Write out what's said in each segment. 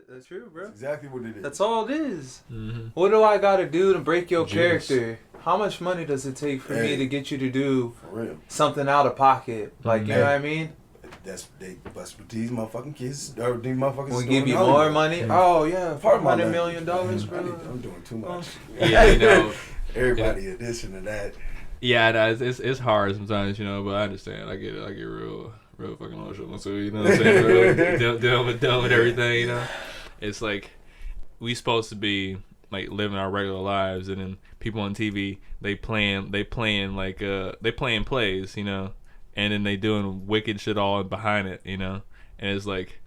That's true, bro. That's exactly what it is. That's all it is. Mm-hmm. What do I gotta do to break your character? How much money does it take for me to get you to do something out of pocket? Like, you know what I mean? That's what these motherfucking kids or these motherfuckers. We give you more money. Mm-hmm. Oh yeah, $500 million, bro. I'm doing too much. Yeah, you know. Everybody a this and a that. Yeah, no, it's hard sometimes, you know, but I understand. I get it. I get real fucking emotional. So you know what I'm saying? Dealing with everything, you know. It's like we supposed to be like living our regular lives, and then people on TV they playing plays, you know, and then they doing wicked shit all behind it, you know, and it's like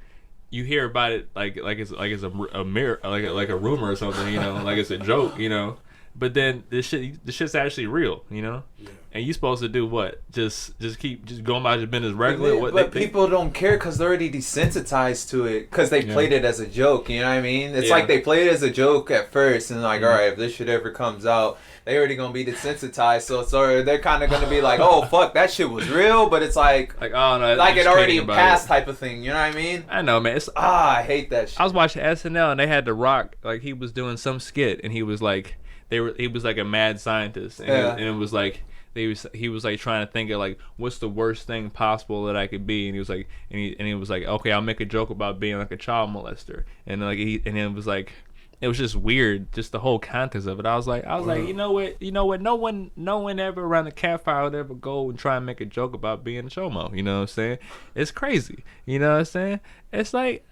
you hear about it like it's a mirror, like a rumor or something, you know, like it's a joke, you know, but then this shit's actually real, you know. Yeah. And you supposed to do what? Just keep going about your business regular. But people don't care because they're already desensitized to it because they played it as a joke. You know what I mean? It's like they played it as a joke at first, and like, all right, if this shit ever comes out, they already gonna be desensitized. So they're kind of gonna be like, oh fuck, that shit was real, but it's like oh no, like it already passed type of thing. You know what I mean? I know, man. I hate that shit. I was watching SNL and they had The Rock, like he was doing some skit, and he was like he was like a mad scientist, and it was like. He was like trying to think of like what's the worst thing possible that I could be, and he was like he was like, okay, I'll make a joke about being like a child molester, and like it was like it was just weird, just the whole context of it. I was like you know what, no one ever around the campfire would ever go and try and make a joke about being a chomo. You know what I'm saying? It's crazy. You know what I'm saying? It's like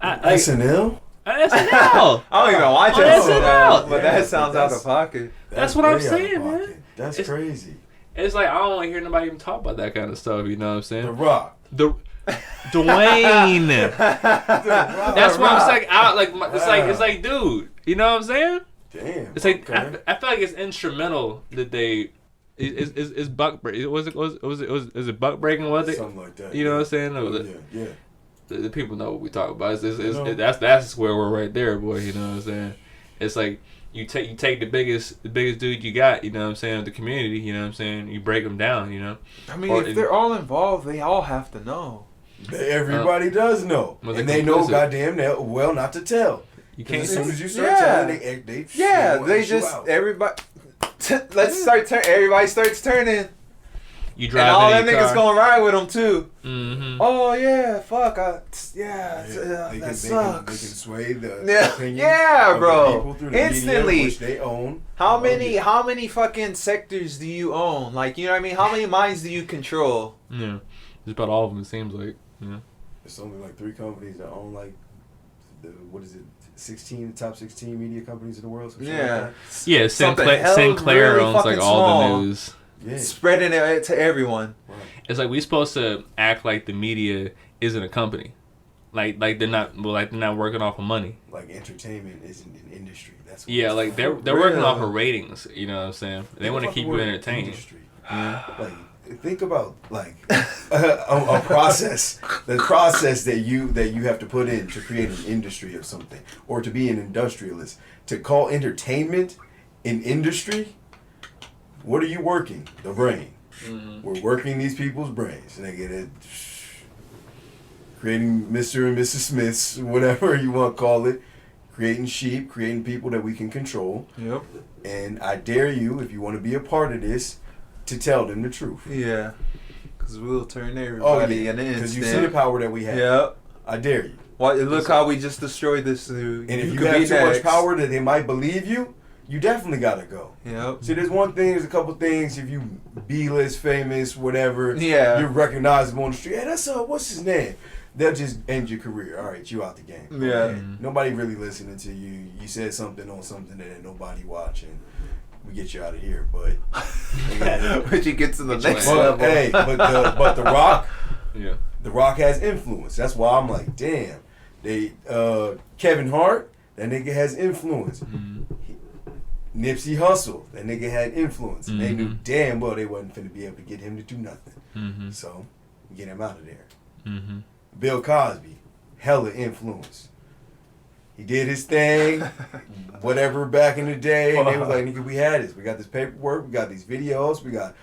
SNL. SNL. I don't even watch SNL, but that sounds out of pocket. That's what I'm saying, man. That's crazy. It's like I don't want to hear nobody even talk about that kind of stuff. You know what I'm saying? The Rock. Dwayne. That's what I'm saying. It's like, dude. You know what I'm saying? Damn. It's like I feel like it's instrumental that they. Is buck break? Was it buck breaking? Was it something like that? You know what I'm saying? Yeah. The people know what we talk about. That's where we're right there, boy. You know what I'm saying? It's like. You take the biggest dude you got, you know what I'm saying, the community, you know what I'm saying, you break them down, you know. I mean, if they're all involved, they all have to know. Everybody does know. And they know goddamn well not to tell. You can't. As soon as you start telling, they just, everybody, everybody starts turning. You drive and all them car. niggas gonna ride with them too. Mm-hmm. Oh yeah, fuck, that sucks. They can sway the opinion yeah, of bro. the people through the Instantly, media, which they own. How many fucking sectors do you own? Like, you know what I mean? How many minds do you control? Yeah, just about all of them. It seems like. Yeah. There's only like 3 companies that own like the top 16 media companies in the world. Yeah, Sinclair owns like all the news. Yeah. Spreading it to everyone. Right. It's like we supposed to act like the media isn't a company, like they're not working off of money. Like entertainment isn't an industry. That's what like they're working off of ratings. You know what I'm saying? They want to keep you entertained. Industry. Like think about like a process, the process that you have to put in to create an industry of something, or to be an industrialist. To call entertainment an industry. What are you working? The brain. Mm-hmm. We're working these people's brains. And they get it. Creating Mr. and Mrs. Smiths, whatever you want to call it. Creating sheep, creating people that we can control. Yep. And I dare you, if you want to be a part of this, to tell them the truth. Yeah. Because we'll turn everybody in an instant. Because you see the power that we have. Yep. I dare you. Well, look how we just destroyed this. And if you have too much power that they might believe you, you definitely gotta go. Yep. See, there's a couple things. If you B-list, famous, whatever, you're recognizable on the street. Hey, that's what's his name? They'll just end your career. All right, you out the game. Yeah. Mm-hmm. Nobody really listening to you. You said something on something that ain't nobody watching. We get you out of here, but but you get to the next level. Hey, but the Rock, yeah, the Rock has influence. That's why I'm like, damn. Kevin Hart, that nigga has influence. Mm-hmm. Nipsey Hussle, that nigga had influence. Mm-hmm. They knew damn well they wasn't finna be able to get him to do nothing. Mm-hmm. So, get him out of there. Mm-hmm. Bill Cosby, hella influence. He did his thing, whatever, back in the day. And they was like, nigga, we had this. We got this paperwork. We got these videos. We got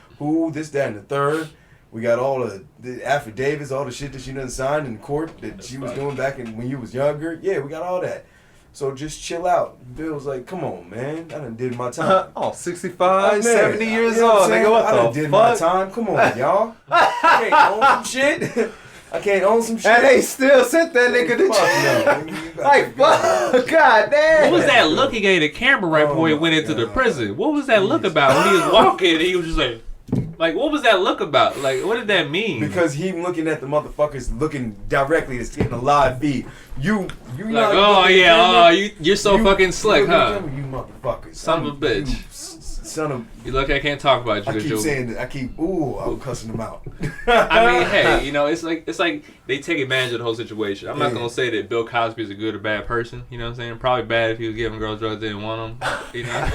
this, that, and the third. We got all the affidavits, all the shit that she done signed in court that she was doing back when you was younger. Yeah, we got all that. So just chill out. Bill's like, come on, man. I done did my time. 65, 70 years old. Nigga, what I done did my time. Come on, y'all. I can't own some shit. I can't own some shit. And they still sent that nigga to jail. Like, fuck. God damn. What was that look he gave the camera right before he went into the prison? What was that look about when he was walking? He was just like, what was that look about? Like, what did that mean? Because he looking at the motherfuckers looking directly, it's getting a live feed. You like, oh yeah, you're so fucking slick, huh? You motherfuckers. Son of a bitch. Son of. You look, I can't talk about you. I keep saying that. I'm cussing them out. I mean, hey, you know, it's like they take advantage of the whole situation. I'm not gonna say that Bill Cosby is a good or bad person. You know what I'm saying? Probably bad if he was giving girls drugs they didn't want them. You know?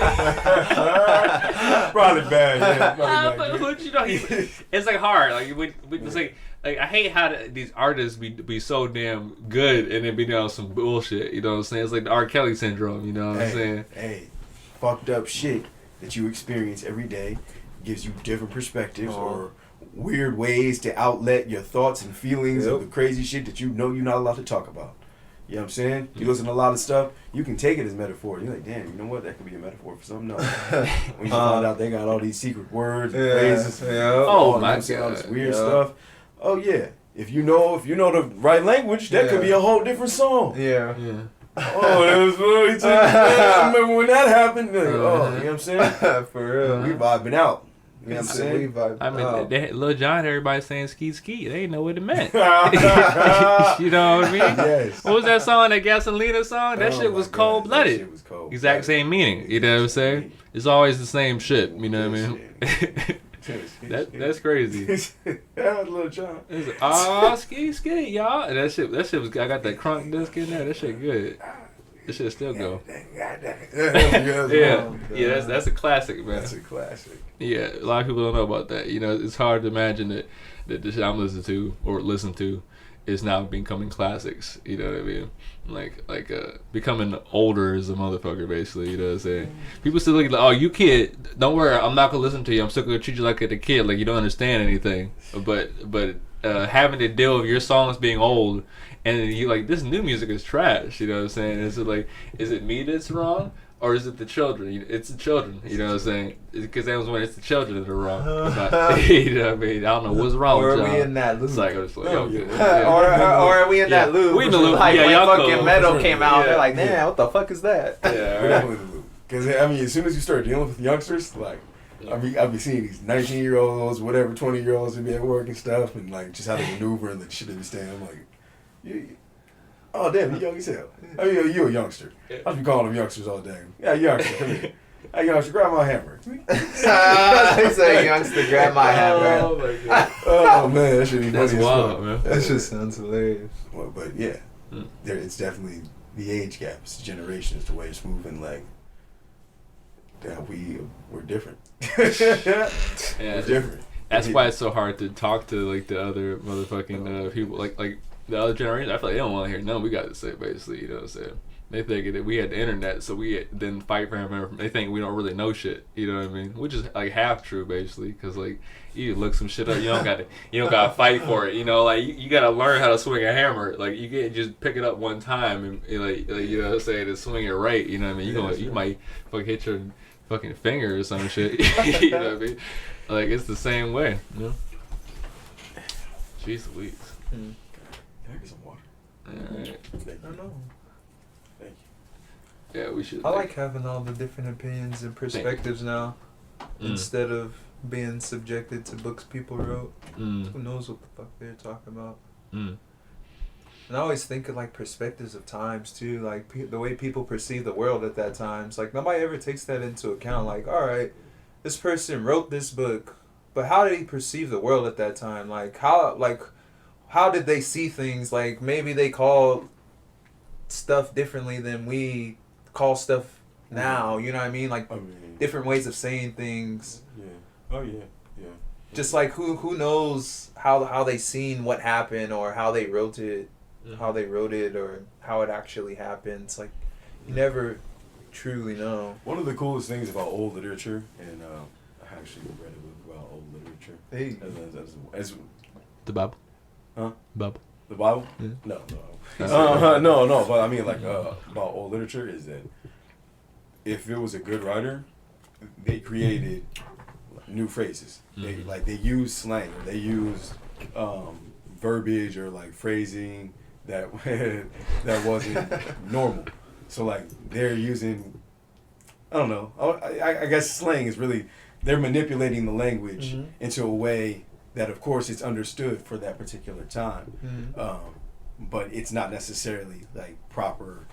Probably bad. Yeah. But you know, it's like hard. Like it's like I hate how these artists be so damn good and then be doing some bullshit. You know what I'm saying? It's like the R. Kelly syndrome. You know what I'm saying? Hey, fucked up shit that you experience every day gives you different perspectives or weird ways to outlet your thoughts and feelings of the crazy shit that you know you're not allowed to talk about. You know what I'm saying? You listen to a lot of stuff, you can take it as metaphor. You're like, damn, you know what? That could be a metaphor for something else. When you find out they got all these secret words and phrases. Oh my God. All this weird stuff. Oh yeah. If you know the right language, that could be a whole different song. Yeah. Oh, that was really I remember when that happened. Like, you know what I'm saying? For real. We vibing out. You know what I'm saying? I mean, Lil Jon, everybody saying ski. They didn't know what it meant. You know what I mean? Yes. What was that song, that Gasolina song? That shit was cold-blooded. That shit was cold. Exact same meaning. You know what I'm saying? It's always the same shit. You know what I mean? That's crazy. Lil Jon. Ski, y'all. And that shit was. I got that crunk disc in there. That shit good. That shit still go. Yeah. That's a classic, man. That's a classic. Yeah, a lot of people don't know about that. You know, it's hard to imagine that the shit I'm listening to is now becoming classics. You know what I mean? Like becoming older as a motherfucker, basically. You know what I'm saying? People still look like, oh, you kid, don't worry, I'm not gonna listen to you. I'm still gonna treat you like a kid, like you don't understand anything. But having to deal with your songs being old, and you like, this new music is trash. You know what I'm saying? Is it me that's wrong? Or is it the children? It's the children, you know what I'm saying? Because that was when it's the children that are wrong. You know what I mean? I don't know what's wrong with y'all. Or are we in that loop? It's like, or are we in that loop? We in the loop. Like when y'all fucking cool. Metal came out, they're like, man, what the fuck is that? We're definitely in the loop. Because, I mean, as soon as you start dealing with youngsters, like, I be seeing these 19-year-olds, whatever, 20-year-olds, and be at work and stuff, and, like, just how they maneuver and the shit they be saying. I'm like, oh, damn, you young as hell. I mean, you a youngster. I be calling them youngsters all day. Yeah, youngster, come here. Hey, youngster, grab my hammer. He said, youngster, grab my hammer. Oh, my God. Oh, man, that shit be funny as wild, fuck. man. That just sounds hilarious. Well, but, yeah, it's definitely the age gap. It's the generation. It's the way it's moving, like, that we're different. We're different. That's why it's so hard to talk to, like, the other motherfucking people, like the other generation. I feel like they don't want to hear nothing we got to say, basically. You know what I'm saying? They think that we had the internet, so we then fight for him. They think we don't really know shit. You know what I mean? Which is like half true, basically, because like you look some shit up, you don't got to fight for it. You know, like you got to learn how to swing a hammer. Like you can't just pick it up one time and like you know what I'm saying, and swing it right. You know what I mean? You might fucking hit your fucking finger or some shit. You know what I mean? Like it's the same way. You know? Jeez Louise. Can I get some water? Alright. I don't know. Thank you. Yeah, we should. I like having all the different opinions and perspectives now, instead of being subjected to books people wrote. Who knows what the fuck they're talking about? And I always think of like perspectives of times too, like the way people perceive the world at that time. It's like nobody ever takes that into account. Like, all right, this person wrote this book, but how did he perceive the world at that time? Like how did they see things? Like maybe they call stuff differently than we call stuff now. You know what I mean? Like different ways of saying things. Yeah. Oh yeah. Yeah. Just like who knows how they seen what happened or how they wrote it, or how it actually happened. It's like you never truly know. One of the coolest things about old literature, and I actually read a book about old literature literature. Hey. As The Bible. Huh? Bible. The Bible? Yeah. No. But I mean, like, about old literature is that if it was a good writer, they created new phrases. Mm-hmm. They use slang, or they use verbiage or like phrasing that that wasn't normal. So like they're using, I don't know. I guess slang is really, they're manipulating the language into a way that, of course, it's understood for that particular time, but it's not necessarily like proper.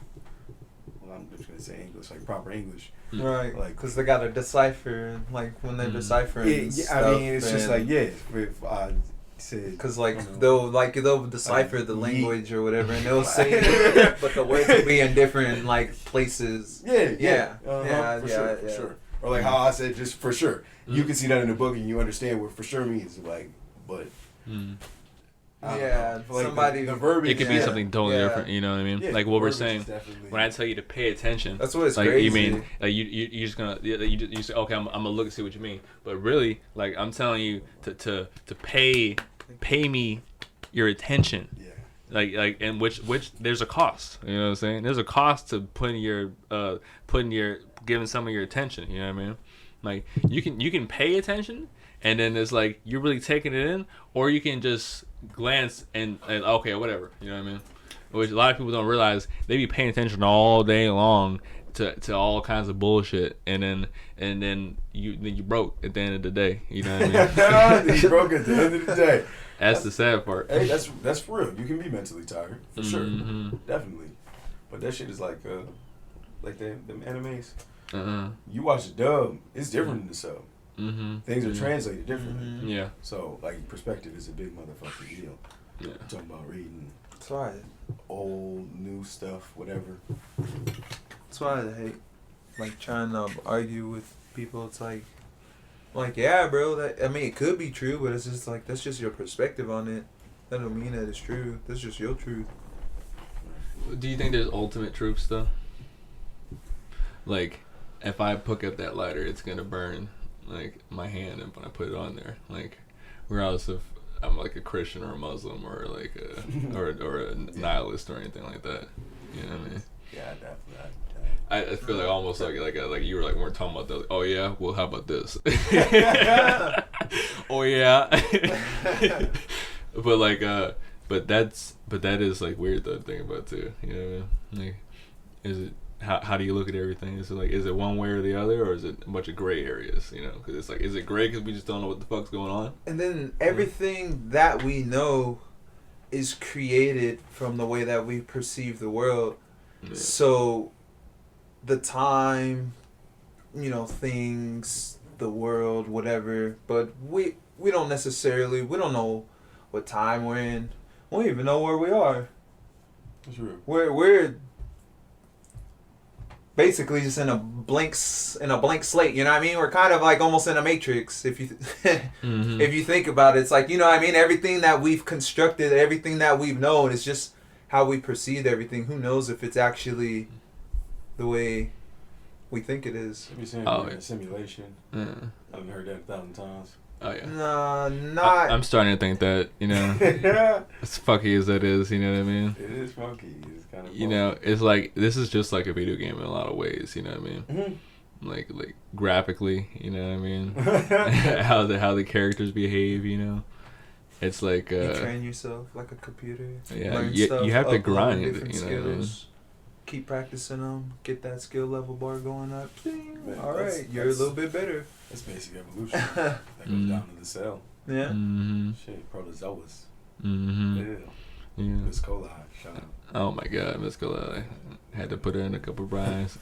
Well, I'm just gonna say English, like proper English, right? Like, because they gotta decipher, like when they're deciphering. I mean, it's just like if I said, because they'll decipher the language or whatever, and they'll say it, but the words will be in different like places. Yeah. For sure. Or like how I said, just for sure. You can see that in the book and you understand what for sure means. Like, but like somebody the verbiage. It could be something totally different. You know what I mean? Yeah, like what we're saying. When I tell you to pay attention, that's what it's like crazy. you mean like you just gonna you say okay, I'm gonna look and see what you mean. But really, like I'm telling you to pay me your attention. Yeah. Like and which there's a cost. You know what I'm saying? There's a cost to putting your giving some of your attention. You know what I mean? Like you can pay attention, and then it's like you're really taking it in, or you can just glance and okay, whatever. You know what I mean? Which a lot of people don't realize, they be paying attention all day long to all kinds of bullshit, and then you broke at the end of the day. You know what I mean? You broke at the end of the day. That's the sad part. Hey, that's for real. You can be mentally tired for sure, definitely. But that shit is like them animes. You watch the dub, it's different than the sub. Things are translated differently. Yeah. So like perspective is a big motherfucking deal. Yeah. I'm talking about reading That's why. Old, new stuff, whatever. That's why I hate like trying to argue with people. It's like yeah, bro. That, I mean, it could be true, but it's just like that's just your perspective on it. That don't mean that it's true. That's just your truth. Do you think there's ultimate truths though? Like, if I pick up that lighter, it's gonna burn like my hand, and when I put it on there, like, regardless if I'm like a Christian or a Muslim or like a or a nihilist or anything like that. You know what I mean? Yeah, definitely. I feel like almost like you were like we're talking about that. Oh yeah, well how about this? Oh yeah. but that is like weird though to think about too. You know what I mean? Like, is it how do you look at everything? Is it one way or the other, or is it a bunch of gray areas? You know, because it's like, is it gray because we just don't know what the fuck's going on? And then everything that we know is created from the way that we perceive the world. Yeah. So the time, things, the world, whatever, but we don't know what time we're in. We don't even know where we are. That's true. We're basically just in a blank slate, you know what I mean? We're kind of like almost in a matrix if you if you think about it. It's like, you know what I mean? Everything that we've constructed, everything that we've known is just how we perceive everything. Who knows if it's actually the way we think it is. Maybe saying simulation. Yeah. I've heard that 1,000 times. Oh yeah. Nah, not. I'm starting to think that, as funky as that is, you know what I mean? It is funky. It's kind of. It's like this is just like a video game in a lot of ways. You know what I mean? Mm-hmm. Like graphically, you know what I mean? how the characters behave, It's like you train yourself like a computer. Yeah, learn stuff, you have to grind. Different you know what I mean? Keep practicing them. Get that skill level bar going up. Man, all right, you're a little bit better. That's basic evolution. That goes down to the cell. Yeah. Mm-hmm. Shit, protozoas. Mm-hmm. Yeah. Miss Coli. Shout out. Oh my God, Miss Coli. Had to put her in a couple rhymes.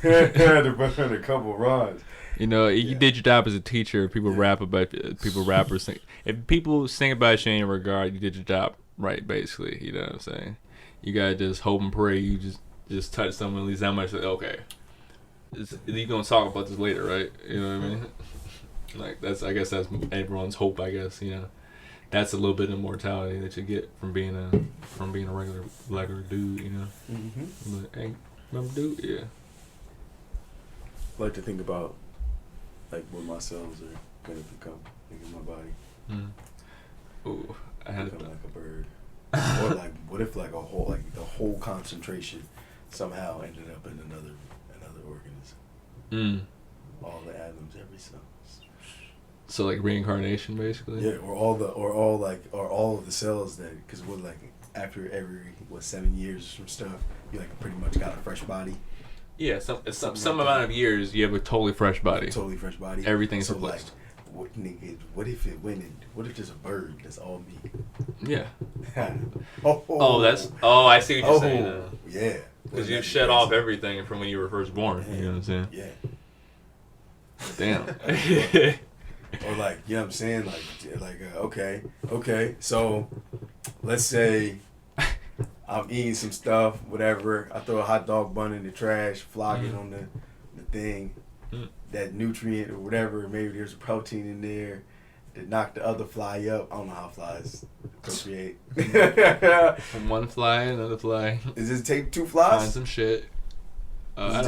Had to put her in a couple rhymes. You did your job as a teacher. People rappers sing. If people sing about you in your regard, you did your job right, basically. You know what I'm saying? You gotta just hope and pray. You just touch someone at least that much. Okay, you're gonna talk about this later, right? You know what I mean? Like I guess that's everyone's hope. I guess that's a little bit of mortality that you get from being a regular dude. Mm-hmm. But hey, remember dude? Yeah. I like to think about like what my cells are when it become in my body. Ooh, I had become like a bird. Or like, what if like the whole concentration somehow ended up in another organism? All the atoms, every cell. So like reincarnation, basically. Yeah, or all of the cells that, because what, like after every 7 years from stuff, you like pretty much got a fresh body. Yeah, some amount of years you have a totally fresh body. Totally fresh body. Everything's so replaced. Like, what if it went in? What if there's a bird that's all me? Yeah. Oh, I see what you're saying now. Yeah. Because you shed off everything from when you were first born. Yeah. You know what I'm saying? Yeah. Damn. Or like, you know what I'm saying? Okay. So, let's say I'm eating some stuff, whatever. I throw a hot dog bun in the trash, flog it on the thing, that nutrient or whatever. Maybe there's a protein in there that knock the other fly up. I don't know how flies procreate. From one fly, another fly. Does it take 2 flies? Find some shit. Let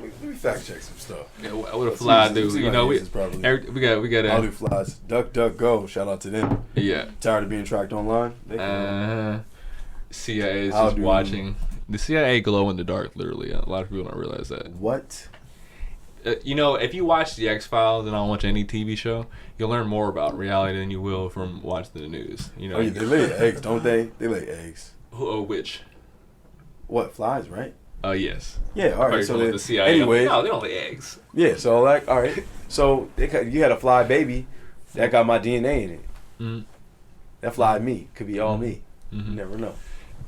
me fact check some stuff. Yeah, what would a fly do? You know, we got. I'll do flies. Duck, go. Shout out to them. Yeah. Tired of being tracked online? CIA is just watching. The CIA glow in the dark, literally. A lot of people don't realize that. What? You know, if you watch the X-Files and don't watch any TV show, you'll learn more about reality than you will from watching the news. You know. Oh, yeah, they lay eggs, don't they? They lay eggs. Which? What, flies, right? Yes. Yeah, all right. So the CIA. Anyway, no, they don't lay eggs. Yeah, so like, all right. So you had a fly baby that got my DNA in it. Mm-hmm. That fly me could be all me. Mm-hmm. You never know.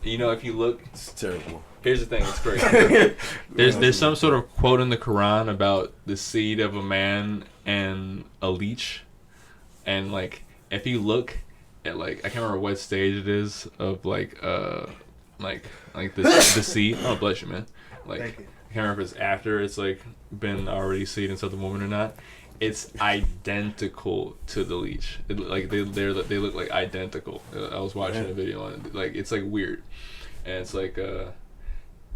You know, if you look, it's terrible. Here's the thing, it's crazy. there's some sort of quote in the Quran about the seed of a man and a leech, and like if you look at like I can't remember what stage it is of like the seed. Oh, bless you, man. Like I can't remember if it's after it's like been already seed inside the woman or not. It's identical to the leech. They look like identical. I was watching a video on it. Like it's like weird, and it's like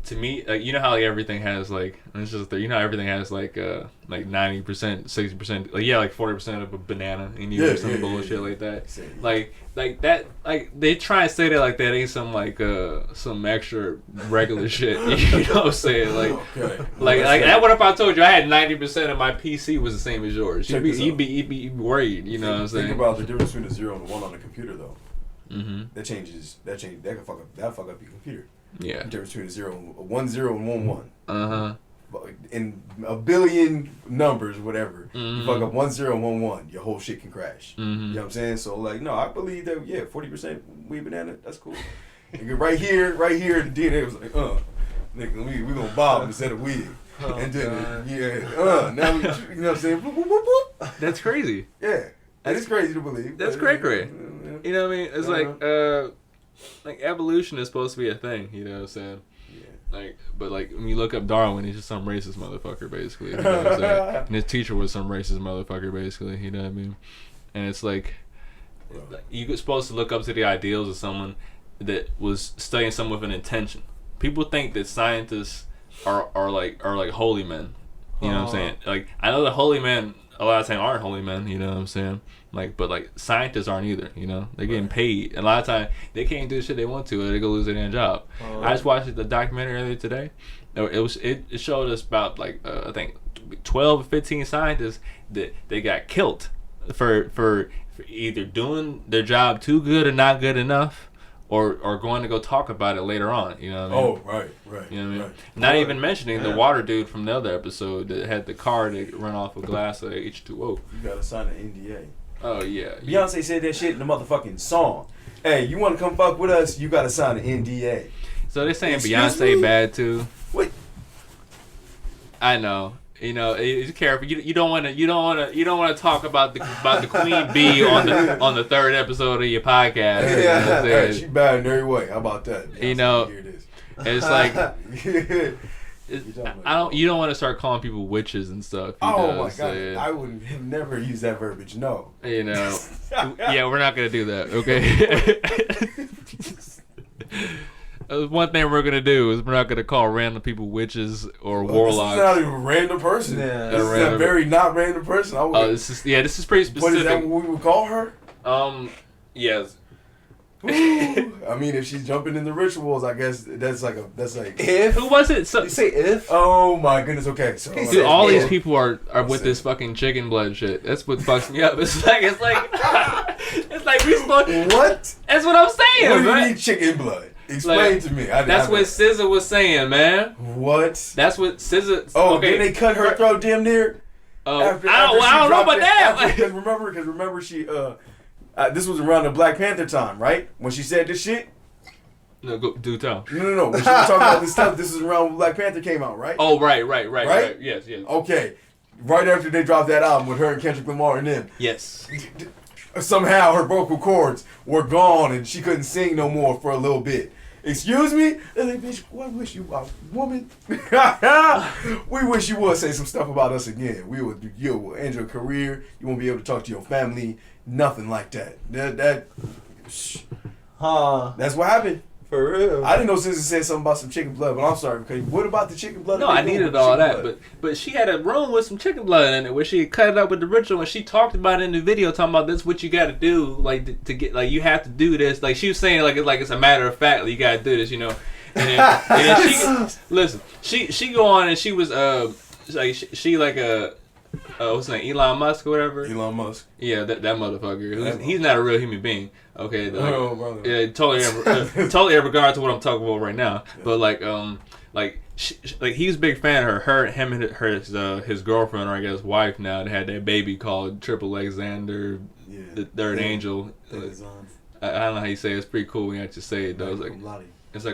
to me, like you know how like everything has like it's just you know how everything has like 90%, 60%, like 40% of a banana in you or some bullshit like that. Like that, like they try and say that like that ain't some like some extra regular shit. You know what I'm saying? Like that. What if I told you I had 90% of my PC was the same as yours? You'd be worried. You know what I'm saying? Think about the difference between a 0 and a 1 on a computer though. Mm-hmm. That can fuck up your computer. Yeah. The difference between a 1 0 and 1 1. Uh-huh. In a billion numbers, whatever, mm-hmm. you fuck up 1 0 and 1 1, your whole shit can crash. Mm-hmm. You know what I'm saying? So like, no, I believe that 40% weed banana, that's cool. Nigga, right here, the DNA was like, nigga, we gonna bob instead of weed. And then now we, you know what I'm saying? Boop, boop, boop, boop. That's crazy. Yeah, it's crazy to believe. That's great. You know what I mean? It's like evolution is supposed to be a thing, you know what I'm saying? Yeah. But when you look up Darwin, he's just some racist motherfucker, basically. You know what I'm saying? And his teacher was some racist motherfucker, basically. You know what I mean? And it's like you're supposed to look up to the ideals of someone that was studying something with an intention. People think that scientists are like holy men. You know what I'm saying? Like I know the holy men a lot of times aren't holy men. You know what I'm saying? But scientists aren't either, you know. They're getting paid. A lot of times they can't do the shit they want to, or they go lose their damn job. I just watched the documentary earlier today. It showed us about I think 12 or 15 scientists that they got killed for either doing their job too good or not good enough, or going to go talk about it later on. You know what I mean? Oh, right. You know what I mean? Right. Not even mentioning the water dude from the other episode that had the car that run off a glass of H2O. You gotta sign an NDA. Oh, yeah. Beyonce said that shit in the motherfucking song. Hey, you want to come fuck with us? You got to sign an NDA. So they're saying Beyonce bad too. Wait. I know. You know, you careful. You don't want to talk about the Queen Bee on the third episode of your podcast. Yeah, you know, she bad in every way. How about that? Beyonce, you know, here it is. It's like. You don't want to start calling people witches and stuff. Oh my god! I would have never used that verbiage. No. You know. Yeah, we're not gonna do that. Okay. one thing we're gonna do is we're not gonna call random people witches or warlocks. This is not even a random person. Yeah. This is a very not random person. This is pretty specific. What is that? What we would call her? Yes. I mean, if she's jumping in the rituals, I guess that's like if. Who was it? You say if? Oh my goodness. Okay, so dude, all these people are with this fucking chicken blood shit. That's what fucks me up. It's like it's like we supposed. What? That's what I'm saying. What do you man. mean chicken blood? Explain to me. That's what SZA was saying, man. What? That's what SZA. Oh, okay. did they cut her throat damn near? I don't know about that. Because remember, she this was around the Black Panther time, right? When she said this shit. No, do tell. No. When she was talking about this stuff, this is around when Black Panther came out, right? Oh, right. Yes. Okay, right after they dropped that album with her and Kendrick Lamar and them. Yes. Somehow her vocal cords were gone and she couldn't sing no more for a little bit. Excuse me? They're like, bitch, we wish you a woman. We wish you would say some stuff about us again. You will end your career. You won't be able to talk to your family. Nothing like that. That's what happened. For real. I didn't know SZA said something about some chicken blood, but I'm sorry. Okay, what about the chicken blood? No, I needed all that, but she had a room with some chicken blood in it where she cut it up with the ritual, and she talked about it in the video, talking about this what you got to do, like to get, like you have to do this. Like she was saying, like it's a matter of fact, like, you got to do this, you know. And then she go on and she was like she like a. What's his name? Elon Musk or whatever? Elon Musk. Yeah, that motherfucker. He's not a real human being. Okay. Like, brother. Yeah, totally in regard to what I'm talking about right now. Yeah. But like he's a big fan of her. Him and his girlfriend, or I guess wife now, they had that baby called Triple Alexander, the Third Angel. I don't know how you say it. It's pretty cool when you actually say it though. It's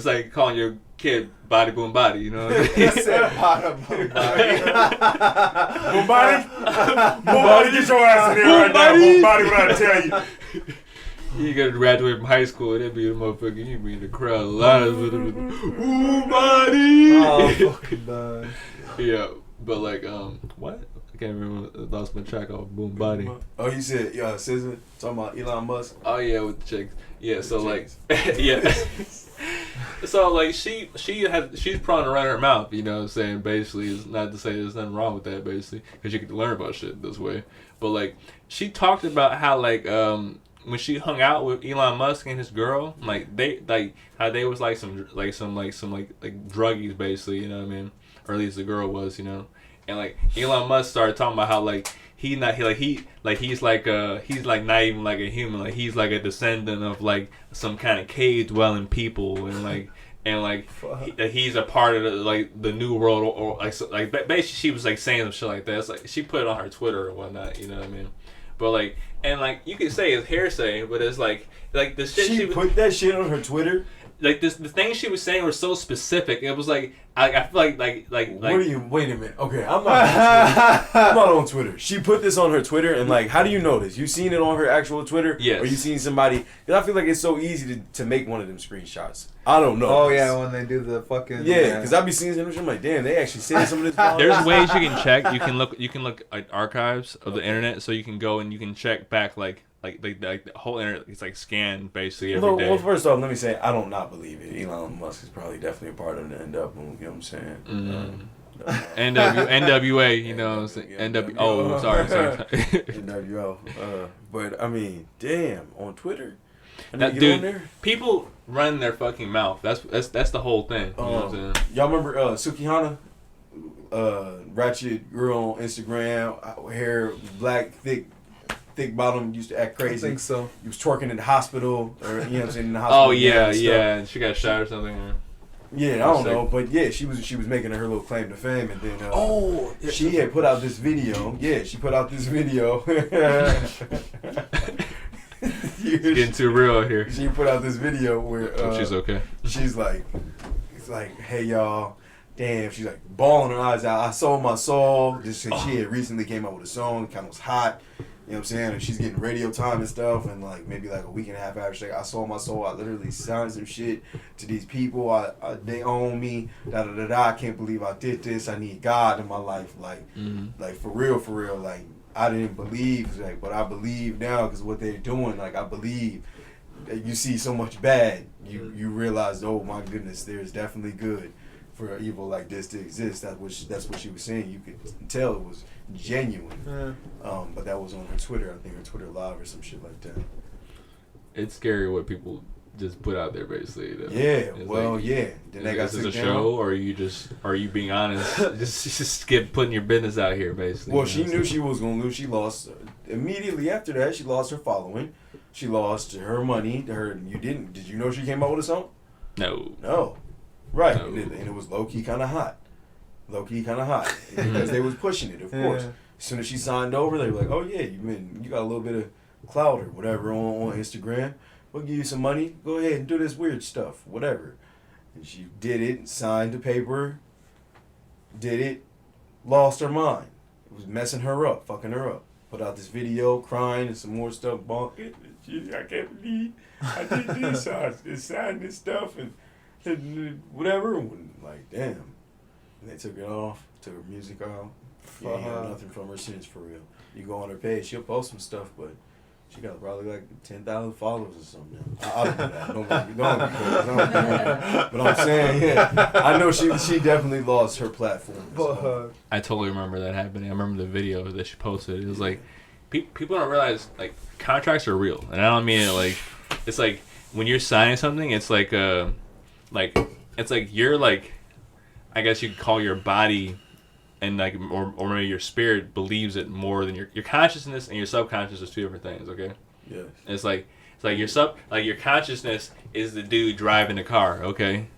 like calling your kid Body Boom Body, you know. He said Body Boom Body. Boom Body? Boom Body, get your ass in here right now. Boom Body, what I tell you. You gotta graduate from high school, and that'd be the motherfucker. You'd be in the crowd a lot. Boom Body. Oh, fucking done. Yeah, but like, what? I can't remember. I lost my track off Boom Body. Oh, you said SZA talking about Elon Musk. Oh yeah, with the chicks. Yeah, so like, yeah. So like she's prone to run her mouth, you know what I'm saying? Basically, it's not to say there's nothing wrong with that, basically, because you can learn about shit this way. But like, she talked about how like when she hung out with Elon Musk and his girl, like they like how they was like some druggies basically, you know what I mean? Or at least the girl was, you know. And like Elon Musk started talking about how like he's not even like a human, like he's like a descendant of like some kind of cave dwelling people, and he's a part of the new world, or like basically she was like saying some shit like that. It's like she put it on her Twitter or whatnot, you know what I mean? But like, and like you could say it's hearsay, but it's like the shit she put that shit on her Twitter. Like the things she was saying were so specific. It was like I feel like What are you? Wait a minute. Okay, I'm not on Twitter. She put this on her Twitter, and like, how do you know this? You seen it on her actual Twitter? Yes. Or you seen somebody? Because I feel like it's so easy to make one of them screenshots. I don't know. Oh yeah, when they do the fucking because I be seeing some shit. I'm like, damn, they actually said some of this. There's ways you can check. You can look at archives of the internet, so you can go and you can check back like the whole internet. It's like scanned basically every day. Well, first off, let me say I don't not believe it. Elon Musk is probably definitely a part of the NW. You know what I'm saying? NWA, you know what I'm saying? NW. Oh, sorry. NWO. But I mean, damn, on Twitter. Dude, people run their fucking mouth. That's the whole thing. You know what I'm saying? Y'all remember Sukihana? Ratchet girl on Instagram, hair black, thick bottom, used to act crazy. I think so. He was twerking in the hospital, or you know what I'm saying, in the hospital. Oh yeah. She got shot or something. Or... Yeah, I don't know, but yeah, she was making her little claim to fame, and then she had put out this video. Yeah, she put out this video. It's getting too real out here. She put out this video where she's okay. She's like, it's like, hey y'all, damn. She's like bawling her eyes out. I sold my soul. Just she had recently came out with a song, kind of was hot. You know what I'm saying? And she's getting radio time and stuff, and like maybe like a week and a half after, she's like, I sold my soul. I literally signed some shit to these people. They own me. I can't believe I did this. I need God in my life. Like, like for real. Like I didn't believe, like, but I believe now because what they're doing. Like I believe you see so much bad, you realize, oh my goodness, there's definitely good for evil like this to exist. That's what she was saying. You could tell it was genuine. But that was on her Twitter. I think her Twitter live or some shit like that. It's scary what people just put out there, basically. Yeah, well, like, yeah. Then they got is this a show, or are you being honest? just get putting your business out here, basically. Well, she knew she was gonna lose. She lost immediately after that. She lost her following. She lost her money. Did you know she came out with a song? No. Right, No. And it was low key kind of hot. Because they was pushing it, of course. As soon as she signed over, they were like, "Oh yeah, you got a little bit of clout or whatever on Instagram. We'll give you some money. Go ahead and do this weird stuff, whatever." And she did it, signed the paper, did it, lost her mind. It was messing her up, fucking her up. Put out this video, crying and some more stuff. I can't believe I did this. I signed this stuff and whatever. And like, damn. And they took it off, took her music off. You ain't heard nothing from her since, for real. You go on her page, she'll post some stuff, but she got probably like 10,000 followers or something now. I don't do that. Don't but I'm saying, yeah, I know she definitely lost her platform. I totally remember that happening. I remember the video that she posted. It was like, people don't realize, like, contracts are real. And I don't mean it like, it's like, when you're signing something, it's like, it's like you're like, I guess you could call your body and like, or maybe your spirit believes it more than your consciousness and your subconscious is two different things. Okay. Yes. It's like your consciousness is the dude driving the car. Okay.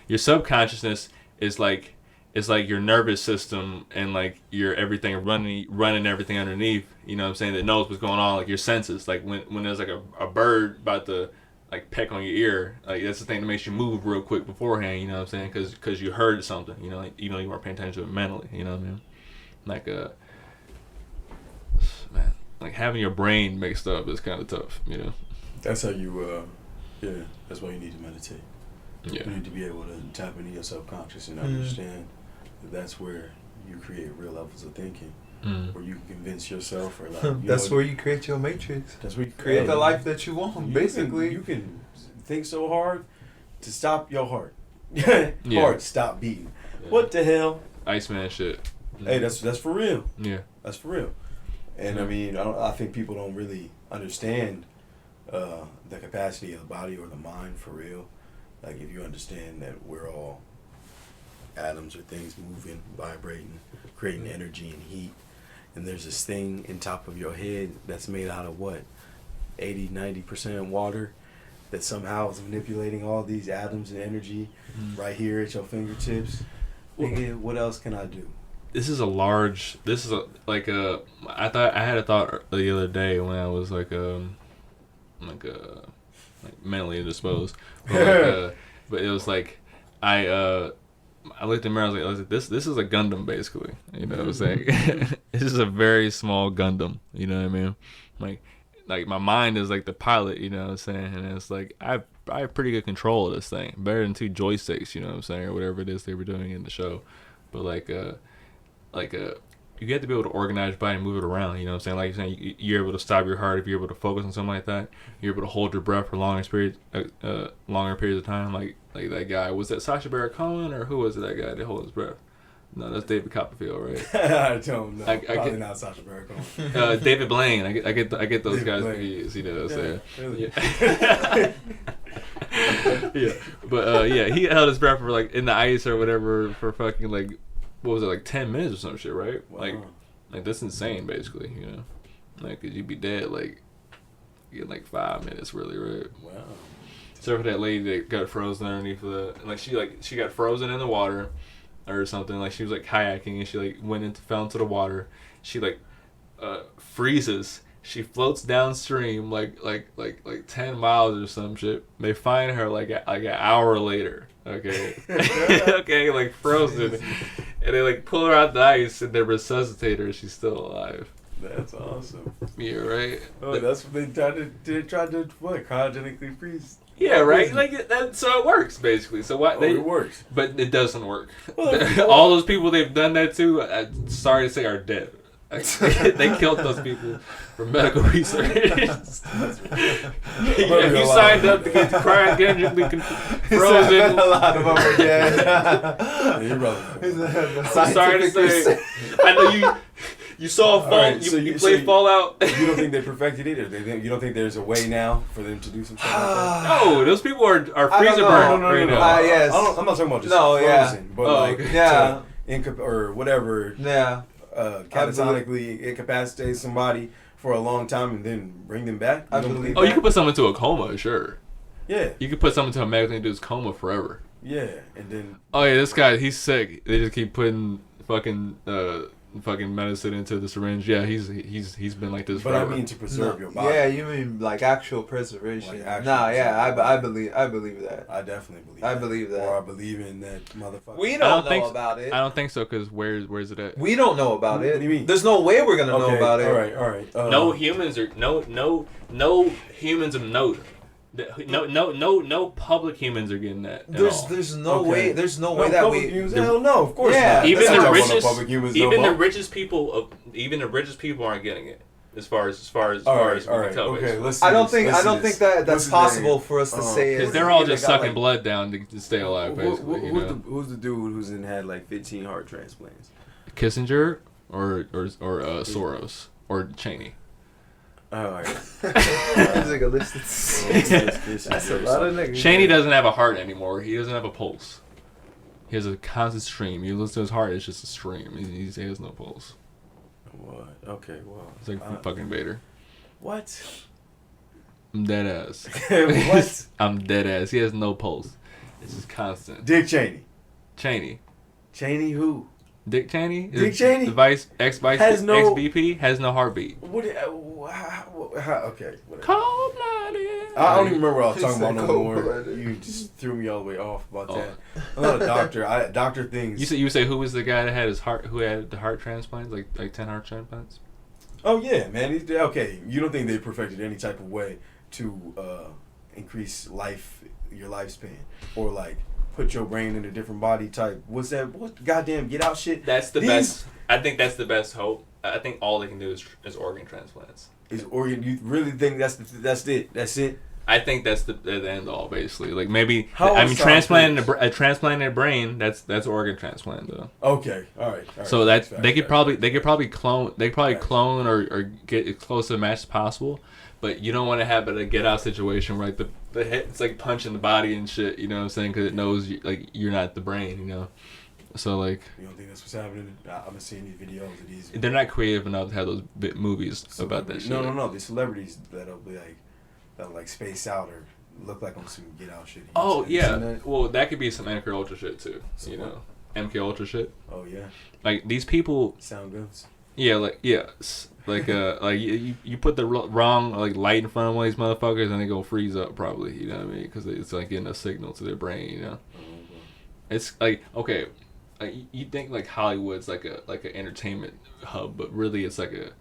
Your subconsciousness is like your nervous system and like your everything running everything underneath. You know what I'm saying? That knows what's going on. Like your senses. Like when there's like a bird about to like peck on your ear, like that's the thing that makes you move real quick beforehand, you know what I'm saying? Because you heard something, you know, like, even though you weren't paying attention to it mentally, you know what I mean? Like man, like having your brain mixed up is kind of tough, you know. That's how you that's why you need to meditate. Yeah. You need to be able to tap into your subconscious and understand that that's where you create real levels of thinking. Where you can convince yourself, or like that's where you create your matrix. That's where you create the life that you want. Basically, you can think so hard to stop your heart. Heart stop beating. Yeah. What the hell? Iceman shit. Hey, that's for real. Yeah, that's for real. And I mean, I think people don't really understand the capacity of the body or the mind for real. Like if you understand that we're all atoms or things moving, vibrating, creating energy and heat. And there's this thing in top of your head that's made out of what? 80-90% water that somehow is manipulating all these atoms and energy right here at your fingertips. Nigga, what else can I do? I had a thought the other day when I was like mentally indisposed. But it was like I looked in the mirror. I was like, this is a Gundam, basically. You know what I'm saying? This is a very small Gundam. You know what I mean? Like my mind is like the pilot. You know what I'm saying? And it's like I have pretty good control of this thing, better than 2 joysticks. You know what I'm saying, or whatever it is they were doing in the show. But you have to be able to organize your body and move it around. You know what I'm saying? Like you're saying, you're able to stop your heart if you're able to focus on something like that. You're able to hold your breath for longer periods of time. Like that guy, was that Sacha Baron Cohen, or who was it, that guy that hold his breath? No, that's David Copperfield, right? I don't know. Probably not Sacha Baron Cohen. David Blaine. I get those David guys Blaine. confused. You know what I'm saying? Really? Yeah. Yeah, but he held his breath for like in the ice or whatever for fucking like, what was it, like 10 minutes or some shit, right? Wow. Like that's insane, basically, you know, like 'cause you'd be dead like in like 5 minutes, really, right? Wow. Except for that lady that got frozen underneath the, like she got frozen in the water or something. Like she was like kayaking and she like fell into the water. She like freezes. She floats downstream like 10 miles or some shit. They find her like an hour later. Okay. Okay, like frozen. And they like pull her out the ice and they resuscitate her. She's still alive. That's awesome. Yeah, right. Oh, that's what they tried to what? Cryogenically freeze. Yeah, right. Like so it works basically. So why it works, but it doesn't work. Well, All those people they've done that to, sorry to say, are dead. They killed those people for medical research. If you signed up to get cryogenically frozen, a lot of them are dead. I'm sorry to say, I know you saw Fall. Right, you played Fallout. You don't think they perfected it, or you don't think there's a way now for them to do some stuff like that? No, those people are freezer burned right now. Yes. I'm not talking about just frozen, but or whatever. Yeah. Catatomically incapacitate somebody for a long time and then bring them back. You could put someone into a coma, sure. Yeah. You could put someone into a medically induced coma forever. Yeah, and then. Oh yeah, this guy, he's sick. They just keep putting fucking medicine into the syringe. Yeah, he's been like this forever. But I mean to preserve your body. Yeah, you mean like actual preservation. I believe that. I definitely believe I believe that. Or I believe in that motherfucker. We don't know about it. I don't think so, because where's it at? We don't know about it. What do you mean? There's no way we're going to know about it. All right. No humans are no humans of note. No public humans are getting that. There's no way. There's no way that we. Hell no, of course not. Even the richest people aren't getting it. As far as we can tell. Okay, I don't think that's possible for us to say it. Because they're all just sucking blood down to stay alive. Basically, who's the dude who's had like 15 heart transplants? Kissinger or Soros or Cheney. All right. That's a lot of niggas. Cheney doesn't have a heart anymore. He doesn't have a pulse. He has a constant stream. You listen to his heart, it's just a stream. He has no pulse. What? Okay, well. It's like fucking Vader. What? I'm dead ass. What? I'm dead ass. He has no pulse. It's just constant. Dick Cheney. Cheney who? Dick Cheney? Dick Cheney? The ex-VP has no heartbeat. What? Okay. Whatever. Cold-blooded. I don't even remember what I was talking about no more. You just threw me all the way off about that. I'm not a doctor. Doctor things. You say who was the guy that had who had the heart transplants, like 10 heart transplants? Oh yeah, man. Okay, you don't think they perfected any type of way to increase your lifespan, or like put your brain in a different body type? What's that? What goddamn get out shit? That's the best. I think that's the best hope. I think all they can do is organ transplants. You really think that's it? That's it? I think that's the end all, basically. Like maybe transplanting a brain. That's organ transplant though. Okay, all right. So that they could probably clone or get as close to the match as possible. But you don't want to have a get out situation where like the head, it's like punching the body and shit. You know what I'm saying? Because it knows you're not the brain. You know. So like. You don't think that's what's happening? I'm seeing these videos of these. They're not creative enough to have those movies about that shit. No. The celebrities that'll be like space out or look like on some get out shit. Oh yeah. Well, that could be some MK Ultra shit too. So you know, MK Ultra shit. Oh yeah. Like these people. Sound guns. Yeah. Like you put the wrong light in front of one of these motherfuckers and they go freeze up probably. You know what I mean? Because it's like getting a signal to their brain. You know. It's like okay. You think like Hollywood's like an entertainment hub, but really it's like a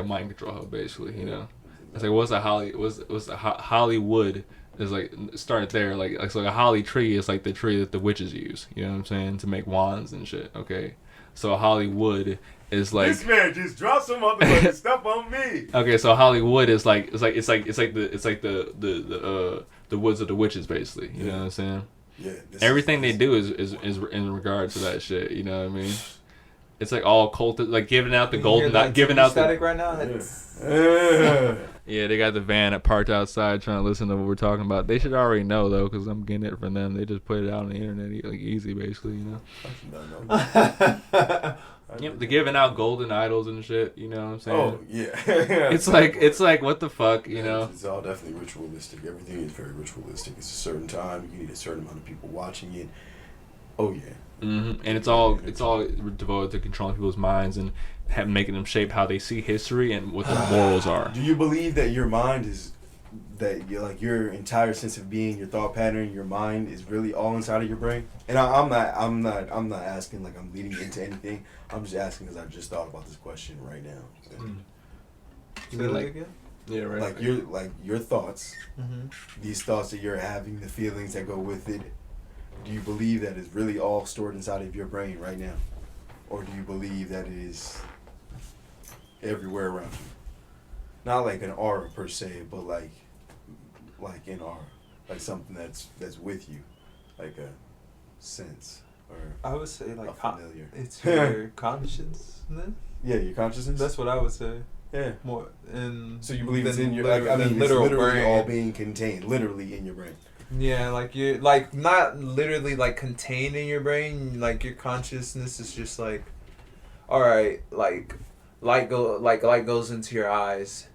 mind control hub basically. You know, it's like what's a Hollywood is like started there like a holly tree is like the tree that the witches use. You know what I'm saying, to make wands and shit. Okay, so a Hollywood is like this man just dropped some motherfucking stuff on me. Okay, so Hollywood is like the woods of the witches basically. You know what I'm saying? Yeah, everything they do is in regard to that shit. You know what I mean? It's like all cult, like giving out the golden, not giving out static the. Right now. Yeah, they got the van parked outside trying to listen to what we're talking about. They should already know though, because I'm getting it from them. They just put it out on the internet like easy, basically. You know. Yep, they're giving out golden idols and shit. You know what I'm saying? Oh yeah. it's like what the fuck, you know? It's all definitely ritualistic. Everything is very ritualistic. It's a certain time. You need a certain amount of people watching it. Oh yeah. Mm-hmm. And it's all devoted to controlling people's minds and making them shape how they see history and what their morals are. Do you believe that your mind is your entire sense of being, your thought pattern, your mind is really all inside of your brain? And I'm not asking like I'm leading into anything. I'm just asking because I just thought about this question right now. Yeah, right. Like your thoughts, these thoughts that you're having, the feelings that go with it. Do you believe that is really all stored inside of your brain right now? or do you believe that it is everywhere around you? Not like an aura per se, but like an aura, like something that's with you, like a sense or I would say like familiar. It's your consciousness. Yeah, your consciousness. That's what I would say. Yeah. More in. So you believe it's in your like, I mean, it's literally brain. All being contained, literally in your brain. Yeah, like you're like not literally like contained in your brain. Like your consciousness is just like, all right, like light goes into your eyes,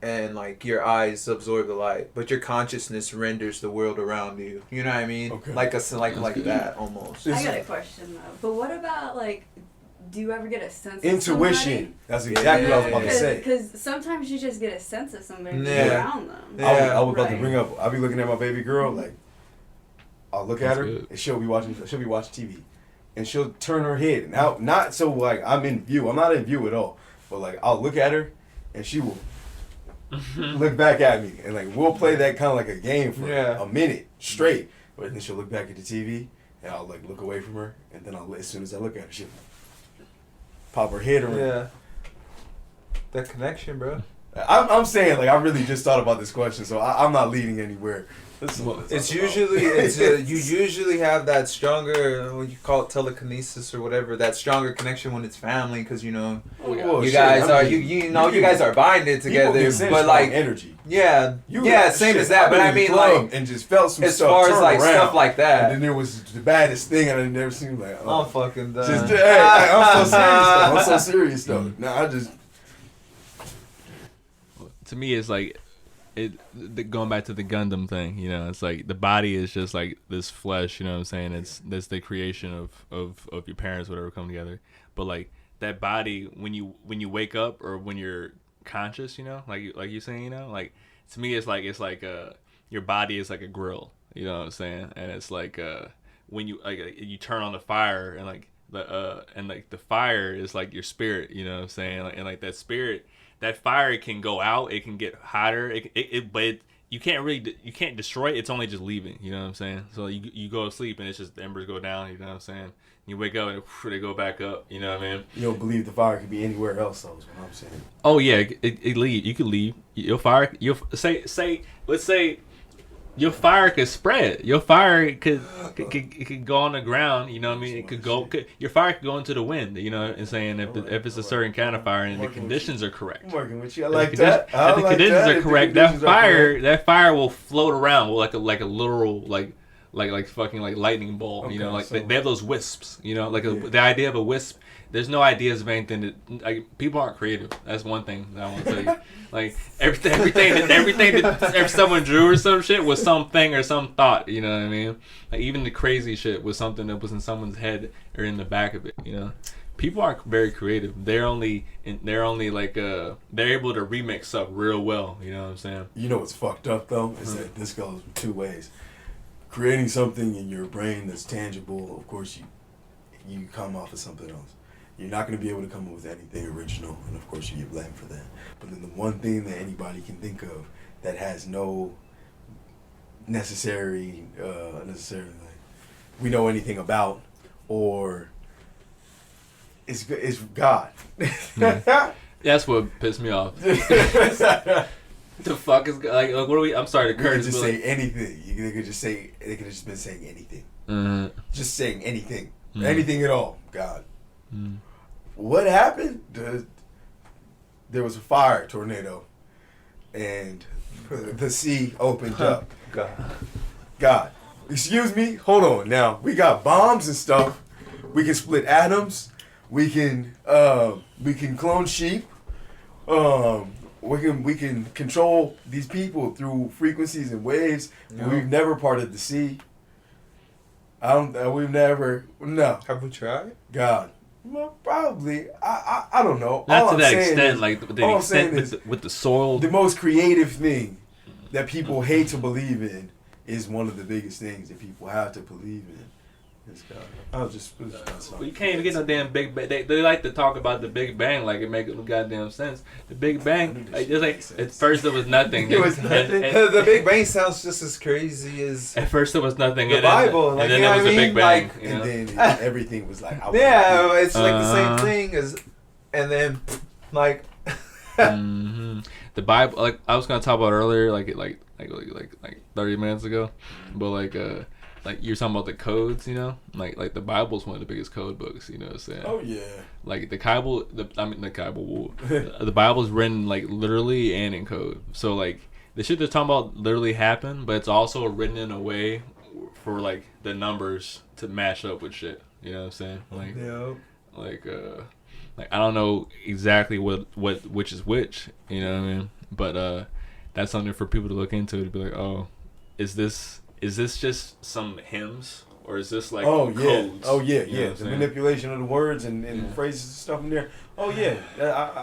and like your eyes absorb the light, but your consciousness renders the world around you. You know what I mean? Okay. Like that almost. I got a question though. But what about like? Do you ever get a sense of intuition? Somebody? That's exactly what I was about to say. Because sometimes you just get a sense of somebody around them. Yeah. I was about to bring up. I'll be looking at my baby girl, like I'll look at her, and she'll be watching TV, and she'll turn her head, and out not so like I'm in view. I'm not in view at all, but like I'll look at her, and she will look back at me, and like we'll play that kind of like a game for a minute straight. But then she'll look back at the TV, and I'll like look away from her, and then as soon as I look at her, she'll pop her head around. Yeah. That connection, bro. I'm saying, like, I really just thought about this question, so I'm not leading anywhere. It's usually, you usually have that stronger, what you call it, telekinesis or whatever, that stronger connection when it's family, because, you know, you guys are binded together, but, like, energy. Yeah, same as that, but I mean, like, and just felt some as stuff far as, like, around, stuff like that. And then there was the baddest thing I've never seen, like, I'm fucking done. I'm so serious, though. I'm so serious, though. Nah, to me, it's like going back to the Gundam thing, you know, it's like the body is just like this flesh, you know what I'm saying? That's the creation of your parents, whatever, come together. But like that body, when you wake up or when you're conscious, you know, like you saying, you know, like to me it's like your body is like a grill, you know what I'm saying? And it's like when you you turn on the fire and like the fire is like your spirit, you know what I'm saying? Like, and like that spirit, that fire can go out, it can get hotter, but you can't destroy it. It's only just leaving. You know what I'm saying? So you go to sleep and it's just the embers go down. You know what I'm saying? You wake up and they go back up. You know what I mean? You don't believe the fire could be anywhere else, though, is what I'm saying. Oh yeah, it leave. You could leave. Your fire. Let's say your fire could spread. Your fire could go on the ground. You know what I mean? It could go. Your fire could go into the wind. You know, and saying if it's a certain kind of fire and the conditions are correct. I'm working with you. I like that. If the conditions are correct, that fire will float around like a literal like fucking like lightning bolt. Okay, you know, like so they have those wisps. You know, like the idea of a wisp. There's no ideas of anything that people aren't creative. That's one thing that I want to tell you. Like everything that someone drew or some shit was something or some thought. You know what I mean? Like even the crazy shit was something that was in someone's head or in the back of it. You know, people aren't very creative. They're only like they're able to remix stuff real well. You know what I'm saying? You know what's fucked up though is that this goes two ways. Creating something in your brain that's tangible, of course you come off of something else. You're not going to be able to come up with anything original, and of course you get blamed for that. But then the one thing that anybody can think of that has no necessarily we know anything about, or is God. That's what pissed me off. The fuck is like what are we? I'm sorry, the curtains. Just say anything. They could have just been saying anything. Mm-hmm. Just saying anything, anything at all. God. Mm. What happened? There was a fire tornado, and the sea opened up. God. Excuse me. Hold on. Now we got bombs and stuff. We can split atoms. We can clone sheep. We can control these people through frequencies and waves. No. We've never parted the sea. We've never. No. Have we tried? God. Well, probably. I don't know. Not to that extent, like the extent with the soil. The most creative thing that people hate to believe in is one of the biggest things that people have to believe in. It's God. I was just. Well, you can't even get no damn Big Bang. They like to talk about the Big Bang like it make no goddamn sense. The Big Bang, like, it's like at first it was nothing. It was nothing. The Big Bang sounds just as crazy as At first it was nothing. the Bible. And then there was the Big Bang. Like, You know? And then everything was like, yeah, it's like the same thing as, and then like. The Bible, like I was gonna talk about earlier, like 30 minutes ago, but like you're talking about the codes, you know, like the Bible's one of the biggest code books, you know what I'm saying? Oh yeah. Like the Bible, the Bible's written like literally and in code. So like the shit they're talking about literally happened, but it's also written in a way for like the numbers to match up with shit. You know what I'm saying? Like, like I don't know exactly which is which. You know what I mean? But that's something for people to look into, to be like, oh, is this just some hymns, or is this like codes? The manipulation of the words and phrases and stuff in there. Oh yeah,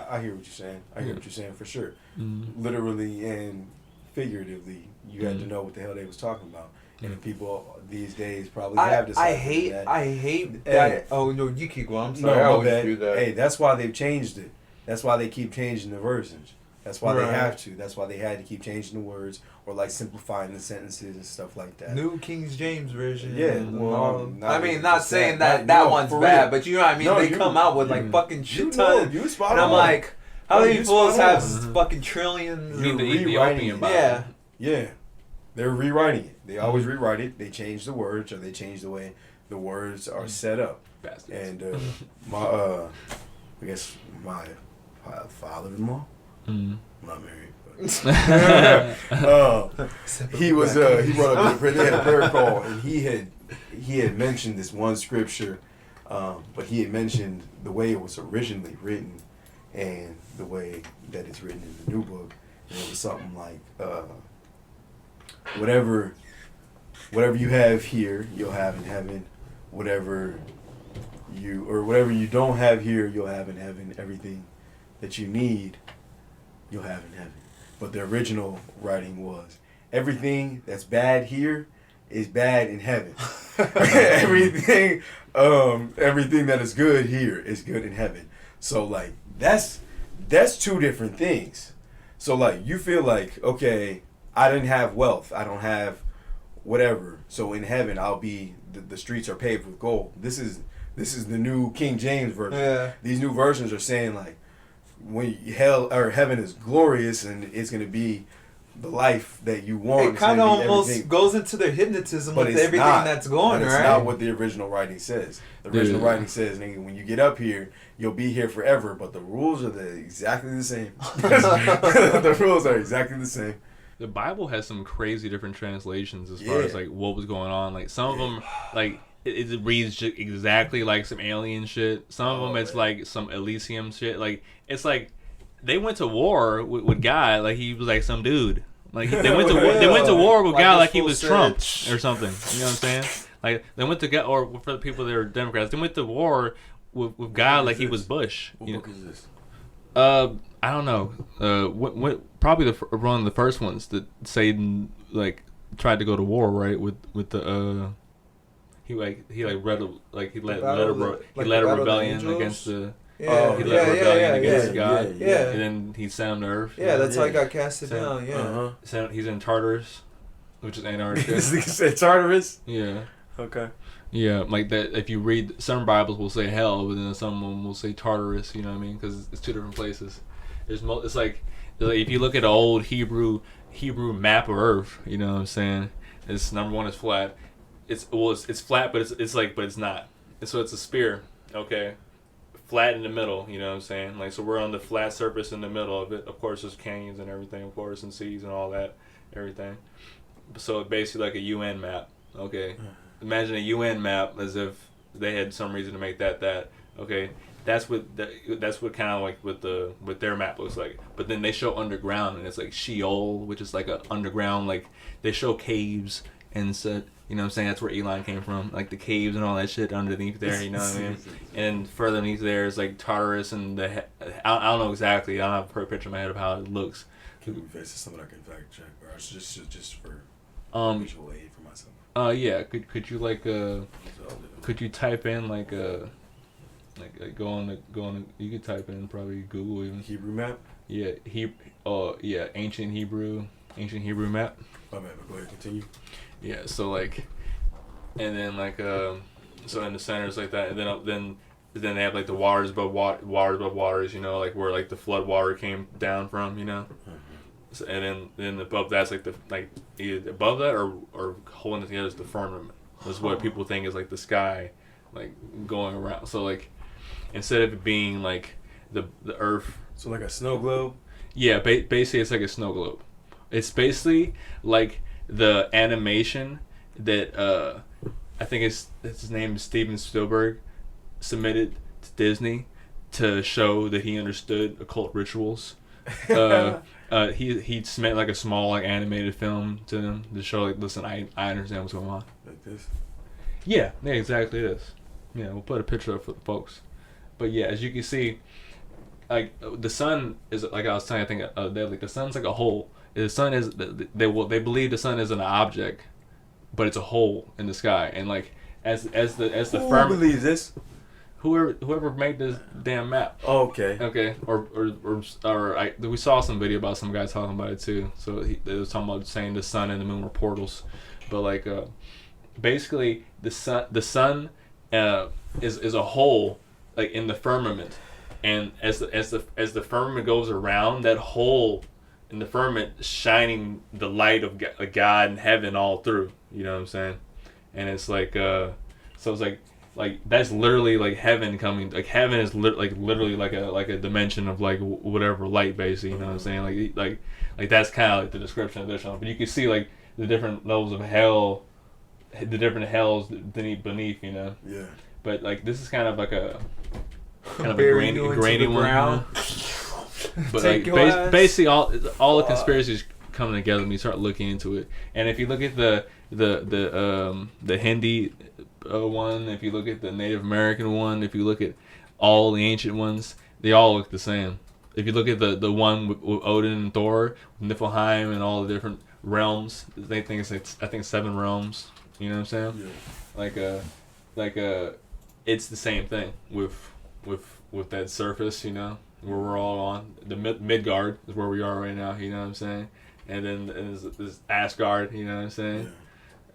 I hear what you're saying. I hear what you're saying for sure. Literally and figuratively, you had to know what the hell they was talking about. And people these days probably have this. I hate that. Oh no, you keep going. I'm sorry. No, I always bad. do that. Hey, that's why they've changed it. That's why they keep changing the versions. That's why they have to. That's why they had to keep changing the words or like simplifying the sentences and stuff like that. New King James version. Yeah. Well, I mean, not saying that one's bad, but you know what I mean. They come out with like fucking shit ton, you spot and I'm on. like, how many fools have on. fucking trillions? You mean the Ethiopian Bible? Yeah. They're rewriting it. They always rewrite it. They change the words, or they change the way the words are set up. Bastards. And I guess my father-in-law. Not married, but he was he brought up they had a prayer call, and he had mentioned this one scripture, but he had mentioned the way it was originally written and the way that it's written in the new book, and it was something like whatever you have here, you'll have in heaven. Whatever you don't have here, you'll have in heaven. Everything that you need, you'll have in heaven. But the original writing was, everything that's bad here is bad in heaven. everything that is good here is good in heaven. So like that's two different things. So like you feel like, okay, I didn't have wealth, I don't have whatever. So in heaven I'll be the streets are paved with gold. This is the new King James version. Yeah. These new versions are saying like, when hell or heaven is glorious and it's going to be the life that you want. It kind of almost goes into their hypnotism with everything that's going, right? It's not what the original writing says. The original writing says, nigga, when you get up here, you'll be here forever, but the rules are exactly the same. The rules are exactly the same. The Bible has some crazy different translations as far as like what was going on. Like some of them, like it reads exactly like some alien shit. Some of them it's like some Elysium shit. Like it's like they went to war with God like he was like some dude. Like they went to war with God like he was Trump or something. You know what I'm saying? Like they went to God, or for the people that are Democrats, they went to war with God like he was Bush. What book is this? I don't know. What probably one of the first ones that Satan like tried to go to war right with the he led a rebellion against the he led a rebellion against God. Yeah. And then he sent him to Earth. Yeah, that's how he got casted down. Yeah. He's in Tartarus, which is Antarctica. He said Tartarus? Yeah. Okay. Yeah, like that. If you read, some Bibles will say hell, but then some of them will say Tartarus. You know what I mean? Because it's two different places. It's like if you look at an old Hebrew map of Earth, you know what I'm saying? It's number one is flat. It's flat, but it's not. So it's a sphere, okay, flat in the middle. You know what I'm saying? Like so we're on the flat surface in the middle of it. Of course, there's canyons and everything, of course, and seas and all that, everything. So it's basically like a UN map, okay. Imagine a UN map as if they had some reason to make that. Okay, that's what kind of like what their map looks like. But then they show underground, and it's like Sheol, which is like a underground. Like they show caves and so, you know what I'm saying? That's where Elon came from, like the caves and all that shit underneath there. You know what I mean? And further underneath there is like Tartarus and I don't know exactly. I don't have a perfect picture in my head of how it looks. Can we face something I can fact check, bro? It's just for visual aid for myself. Yeah. Could you like Could you type in like go on the you could type in probably Google even Hebrew map. Yeah, ancient Hebrew map. My bad, but go ahead, continue. Yeah, so like, and then like so in the center is like that, and then they have like the waters above waters, you know, like where like the flood water came down from, you know. So, and then above that's like either above that or holding it together is the firmament. That's what people think is like the sky, like going around. So like, instead of it being like the earth. So like a snow globe. Yeah, basically it's like a snow globe. It's basically like the animation that I think his name is Steven Spielberg submitted to Disney to show that he understood occult rituals. He submitted like a small like animated film to them to show like, listen, I understand what's going on. Like this. Yeah, exactly it is. Yeah, we'll put a picture up for the folks. But yeah, as you can see, like the sun is like I was telling you, I think like the sun's like a hole. The sun is they believe the sun is an object, but it's a hole in the sky. And like as the Who firmament believes this? whoever made this damn map. Oh, okay. Okay, or we saw some video about some guy talking about it too. So they was talking about saying the sun and the moon were portals, but like basically the sun is a hole like in the firmament, and as the firmament goes around, that hole in the firmament shining the light of God and heaven all through. You know what I'm saying? And it's like so it's like that's literally like heaven coming. Like heaven is literally like a dimension of like whatever light, basically. You know what I'm saying? Like that's kind of like the description of this one. But you can see like the different levels of hell, the different hells beneath. You know. Yeah. But like this is kind of like a grainy one. Ground. But like basically all the conspiracies coming together when you start looking into it. And if you look at the Hindi one, if you look at the Native American one, if you look at all the ancient ones, they all look the same. If you look at the one with Odin and Thor, Niflheim and all the different realms, they think it's I think 7 realms. You know what I'm saying? Yeah. Like it's the same thing with that surface, you know, where we're all on. The Midgard is where we are right now, you know what I'm saying? And then there's Asgard, you know what I'm saying?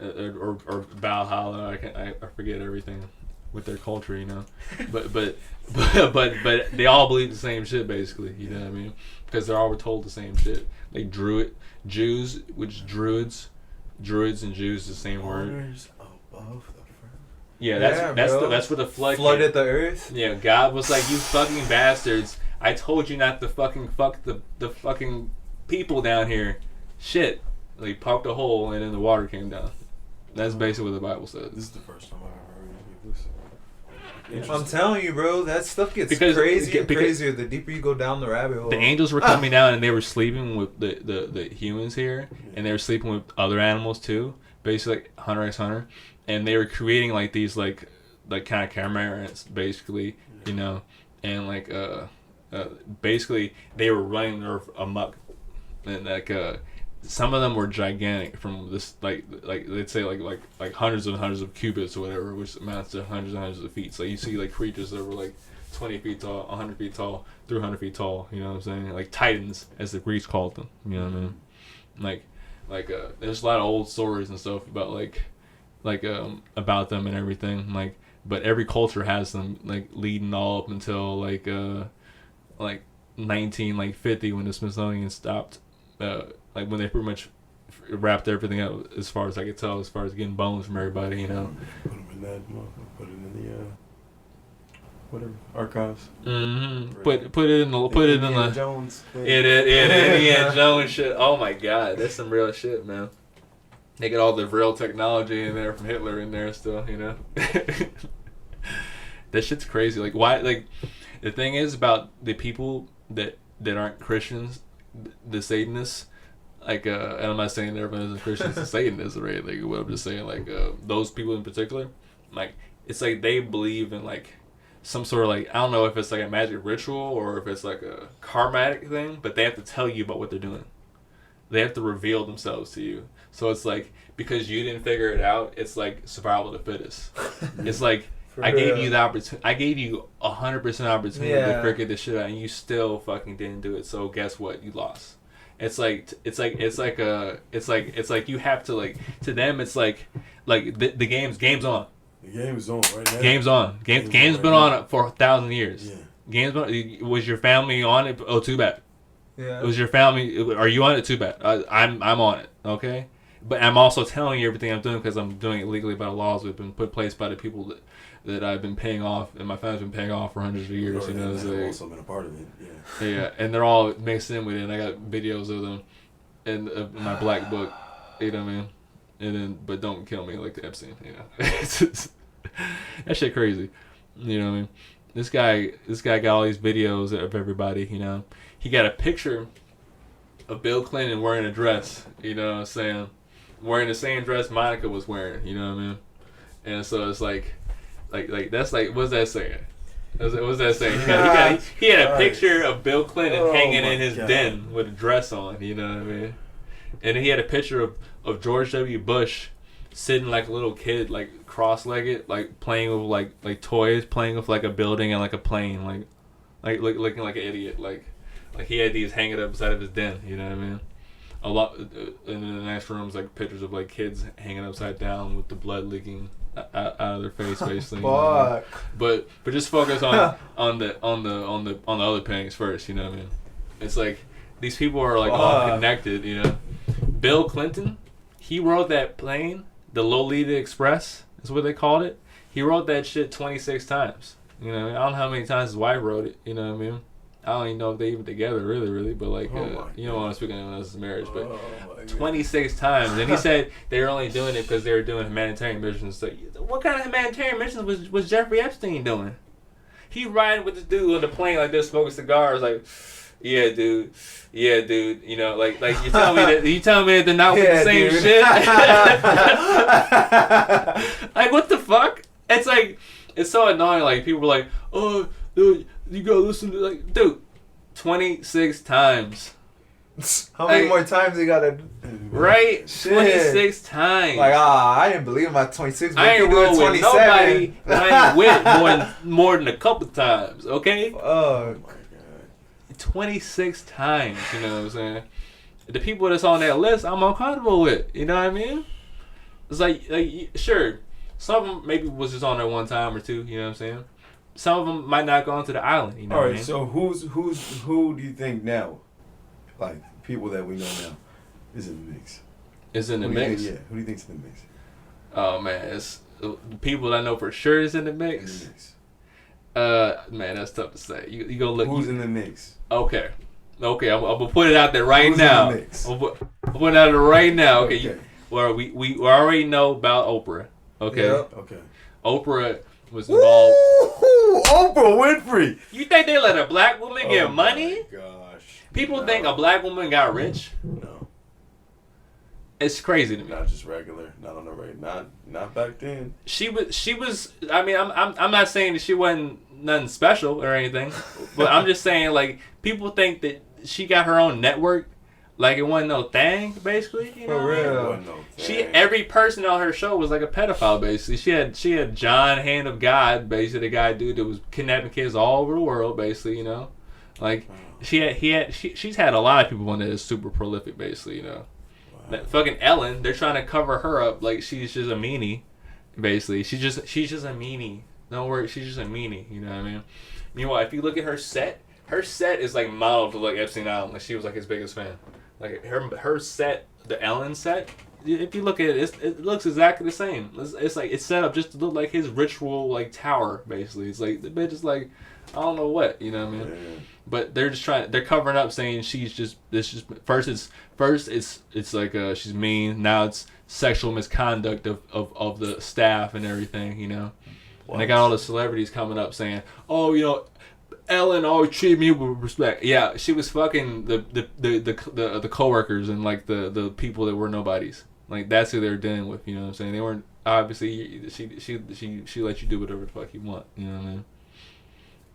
Yeah. Or Valhalla, I forget everything with their culture, you know. but they all believe the same shit, basically, you know what I mean? Because they're all told the same shit. Like Jews, which druids and Jews is the same word. Above. Yeah, that's where the flooded the earth. Yeah, God was like, you fucking bastards! I told you not to fucking fuck the fucking people down here. Shit, like poked a hole and then the water came down. That's basically what the Bible says. This is the first time I've ever heard this. I'm telling you, bro, that stuff gets crazier and crazier the deeper you go down the rabbit hole. The angels were coming down and they were sleeping with the humans here, and they were sleeping with other animals too. Basically, like Hunter x Hunter. And they were creating like these like kind of chimeras, basically, you know, and like basically they were running their amok, and like some of them were gigantic from this like they'd say like hundreds and hundreds of cubits or whatever, which amounts to hundreds and hundreds of feet. So you see like creatures that were like 20 feet tall, 100 feet tall, 300 feet tall. You know what I'm saying? Like titans, as the Greeks called them. You know what I mean? Like there's a lot of old stories and stuff about about them and everything, like, but every culture has them like leading all up until like 1950 when the Smithsonian stopped, like when they pretty much wrapped everything up, as far as I could tell, as far as getting bones from everybody, you know. Put them in that, put it in the whatever archives. Mm-hmm. Put it in the Jones. Indiana Jones shit. Oh my God, that's some real shit, man. They get all the real technology in there from Hitler in there still, you know. That shit's crazy. Like why? Like the thing is about the people that aren't Christians, the Satanists. Like and I'm not saying everyone isn't Christians and Satanists, right? Like what I'm just saying, like those people in particular, like it's like they believe in like some sort of like, I don't know if it's like a magic ritual or if it's like a karmatic thing, but they have to tell you about what they're doing. they have to reveal themselves to you. So it's like, because you didn't figure it out, it's like survival of the fittest. It's like, I gave you the opportunity. I gave you 100% opportunity to figure this shit out, and you still fucking didn't do it. So guess what? You lost. It's like you have to, like, to them it's like the game's on. The game is on right now. Game's on. Game's been on for 1,000 years. Yeah. Game's been, was your family on it? Oh, too bad. Yeah. Was your family? Are you on it? Too bad. I'm on it. Okay. But I'm also telling you everything I'm doing because I'm doing it legally by the laws that have been put in place by the people that I've been paying off, and my family's been paying off for hundreds of years. You know, I've also been a part of it. Yeah. Yeah, and they're all mixed in with it. And I got videos of them in my black book. You know what I mean? And then, but don't kill me like the Epstein. You know, that shit crazy. You know what I mean? This guy got all these videos of everybody. You know, he got a picture of Bill Clinton wearing a dress. You know what I'm saying? Wearing the same dress Monica was wearing. You know what I mean? And so it's like that's like, what's that saying? What's that saying? He had a picture of Bill Clinton hanging in his den with a dress on. You know what I mean? And then he had a picture of George W. Bush sitting like a little kid, like cross-legged, like playing with like toys, playing with like a building and like a plane, like looking like an idiot, like he had these hanging up beside of his den. You know what I mean? A lot, and in the next room's like pictures of like kids hanging upside down with the blood leaking out of their face, basically. You know? But just focus on the other paintings first. You know what I mean? It's like these people are like all connected. You know, Bill Clinton, he wrote that plane, the Lolita Express is what they called it. He wrote that shit 26 times. You know, I don't know how many times his wife wrote it. You know what I mean? I don't even know if they even together, really, but like, you know, I'm speaking of this marriage, but 26 times. And he said they were only doing it because they were doing humanitarian missions. So, what kind of humanitarian missions was Jeffrey Epstein doing? He riding with this dude on the plane like this, smoking cigars, like, yeah, dude, you know, like you tell me that they're not with the same shit. Like, what the fuck? It's like, it's so annoying. Like, people were like, oh, dude, you gotta listen to, like, dude, 26 times. How many more times you gotta? Right? Shit. 26 times. Like, I didn't believe my 26. I ain't roll with nobody. I ain't with more than a couple times. Okay. Oh my god. 26 times. You know what I'm saying? The people that's on that list, I'm uncomfortable with. You know what I mean? It's like sure, some of them maybe was just on there one time or two. You know what I'm saying? Some of them might not go onto the island. You know. All right. So who do you think now? Like, people that we know now is in the mix. Is in the mix? Yeah. Who do you think's in the mix? Oh man, it's the people that I know for sure is in the mix. In the mix. Man, that's tough to say. You go look. Who's in the mix? Okay. I'm gonna put it out there right Who's now. in the mix? I'm put it out there right now. Okay. Okay. We already know about Oprah. Okay. Yep. Okay. Oprah was involved. Woo! Oprah Winfrey. You think they let a black woman get money? Oh my gosh. People think a black woman got rich. No. It's crazy to me. Not just regular. Not on the rate. Not back then. She was. I mean, I'm not saying that she wasn't nothing special or anything, but I'm just saying, like, people think that she got her own network, like it wasn't no thing, basically. You know? For real. It wasn't no thing. Every person on her show was like a pedophile, basically. She had John, Hand of God, basically, the guy dude that was kidnapping kids all over the world, basically. You know, like she's had a lot of people on that is super prolific, basically. You know. That fucking Ellen, they're trying to cover her up like she's just a meanie, basically. She's just a meanie. Don't worry, she's just a meanie. You know what I mean? Meanwhile, if you look at her set is like modeled to like Epstein Island. Like, she was like his biggest fan. Like her set, the Ellen set. If you look at it, it looks exactly the same. It's like it's set up just to look like his ritual like tower, basically. It's like the bitch is like, I don't know what, you know what I mean? Yeah. But they're just they're covering up, saying first it's like she's mean. Now it's sexual misconduct of the staff and everything, you know. What? And they got all the celebrities coming up saying, oh, you know, Ellen always treated me with respect. Yeah, she was fucking the coworkers and like the people that were nobodies. Like, that's who they were dealing with, you know what I'm saying? They weren't, obviously, she let you do whatever the fuck you want, you know what I mean?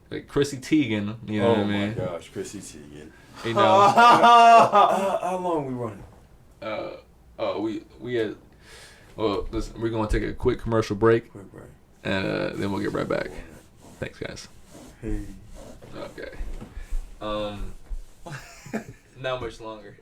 like Chrissy Teigen. You know what I mean? Oh my gosh, Chrissy Teigen. You know. How long we running? We had. Well, listen, we're gonna take a quick commercial break, and then we'll get right back. Thanks, guys. Hey. Okay. Not much longer.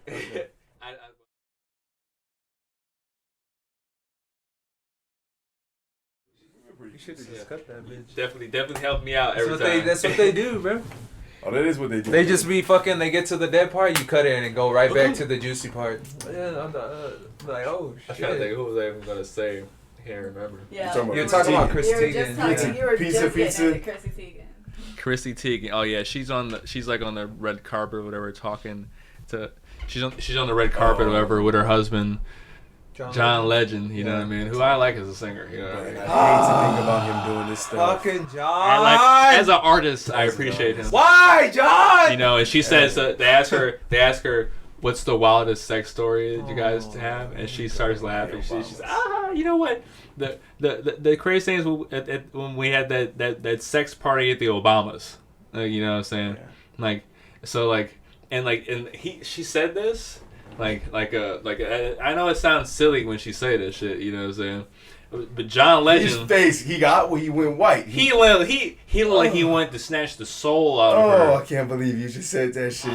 You should have just cut that bitch. Definitely helped me out every time. That's what they do, bro. Oh, that is what they do. They just be fucking. They get to the dead part, you cut it, and it go right back to the juicy part. Yeah, like oh shit. I'm trying to think who was I even gonna say. I can't remember. Yeah. You're talking about Chris You were Teigen. just talking. You were Pizza, just pizza. getting into Chrissy Teigen. Chrissy Teigen. Oh yeah, she's like on the red carpet or whatever talking to. She's on the red carpet or whatever with her husband. John Legend, you know what I mean? Who I like as a singer, you know what I mean? I hate to think about him doing this stuff. Fucking John. I like as an artist, I appreciate him. Why, John? You know, and she says they ask her, what's the wildest sex story that you guys have, and she starts laughing. She's you know what? The crazy thing is when we had that sex party at the Obamas, you know what I'm saying? She said this. I know it sounds silly when she say this shit, you know what I'm saying? But John Legend, his face, he went white. He looked like he wanted to snatch the soul out of her. Oh, I can't believe you just said that shit.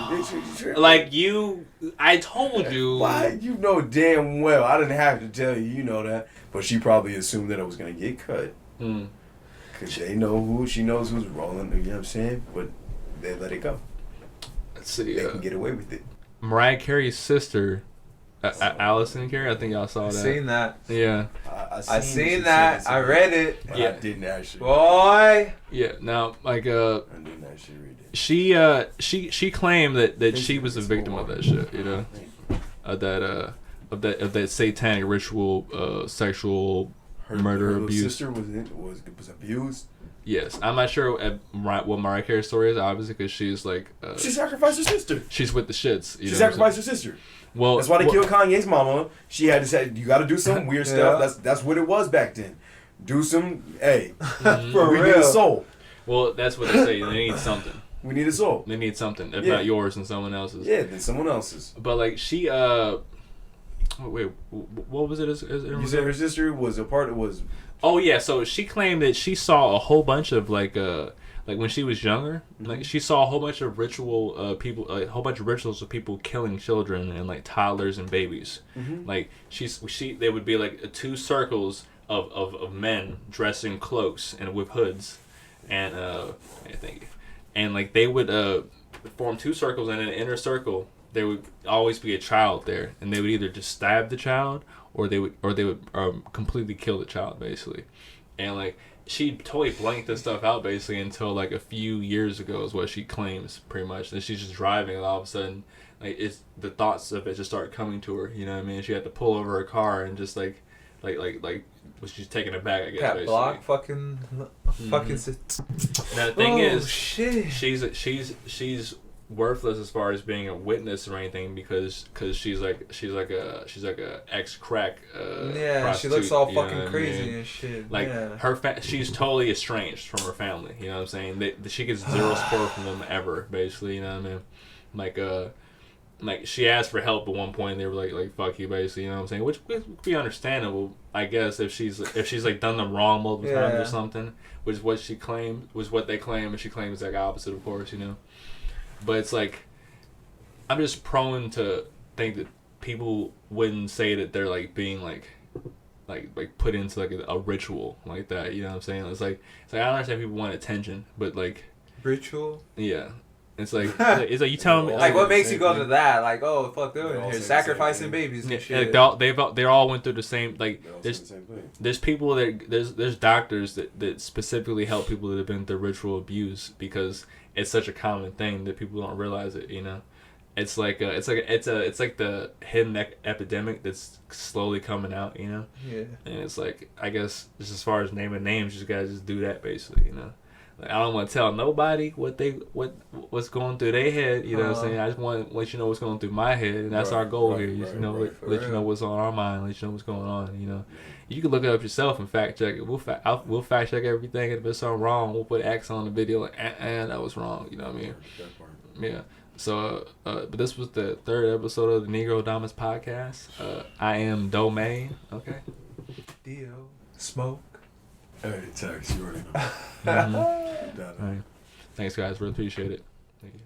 I told you. Why? You know damn well. I didn't have to tell you. You know that. But she probably assumed that it was gonna get cut. Cause she knows who's rolling. You know what I'm saying? But they let it go. Let's see. They can get away with it. Mariah Carey's sister, Allison Carey. I think y'all saw that. Seen that? Yeah. I seen that. I read it. Yeah. I didn't actually. Boy. Yeah. Now, I didn't actually read it. She claimed that she was a victim of that shit. You know, of that satanic ritual, sexual murder, her abuse. Sister was abused. Yes, I'm not sure what Mariah Carey's story is, obviously, because she's like... she sacrificed her sister. She's with the shits. She sacrificed her sister. Well, that's why they killed Kanye's mama. She had to say, you got to do some weird stuff. That's what it was back then. Do some, for we need a soul. Well, that's what they say. They need something. We need a soul. They need something. If not yours, and someone else's. Yeah, then someone else's. But, like, she... Wait, what was it? You said her sister was a part... was. Oh yeah, so she claimed that she saw a whole bunch of like when she was younger, like she saw a whole bunch of people, like a whole bunch of rituals of people killing children and like toddlers and babies. Like they would be like two circles of men dressed in cloaks and with hoods, and like they would form two circles, and in the inner circle there would always be a child there, and they would either just stab the child or they would completely kill the child, basically. And like she totally blanked this stuff out basically until like a few years ago is what she claims, pretty much. And she's just driving, and all of a sudden like the thoughts of it just started coming to her, you know what I mean? She had to pull over her car and just like she's taking it back, I guess. That block fucking Now the thing is, shit. she's worthless as far as being a witness or anything because she's like a ex-crack she looks all fucking know crazy I mean? and shit. Like she's totally estranged from her family, you know what I'm saying? She gets zero support from them ever, basically, you know what I mean? Like she asked for help at one point, and they were like fuck you, basically, you know what I'm saying? Which would be understandable, I guess, if she's like done them wrong multiple times or something, which is what she claimed, was what they claim, and she claims like opposite, of course, you know. But it's like, I'm just prone to think that people wouldn't say that they're like being like put into like a ritual like that. You know what I'm saying? It's like I don't understand people want attention, but like ritual. Yeah, it's like you telling me like what makes you go to that? Like oh fuck, they're in here sacrificing babies and shit. They all went through the same like. There's people that there's doctors that specifically help people that have been through ritual abuse because it's such a common thing that people don't realize it, you know. It's like the hidden epidemic that's slowly coming out, you know. Yeah. And it's like, I guess just as far as naming names, you guys just do that basically, you know. Like, I don't want to tell nobody what's going through their head. You know what I'm saying? I just want to let you know what's going through my head, and that's our goal here. Let you know what's on our mind. Let you know what's going on. You know, you can look it up yourself and fact check it. We'll fact check everything. If it's something wrong, we'll put X on the video. Like, that was wrong. You know what I mean? Yeah. So, but this was the 3rd episode of the Negrodamus podcast. I am Domain. Okay. Dio. Smoke. Hey, Tex, you already know. All right. Thanks, guys. Really appreciate it. Thank you.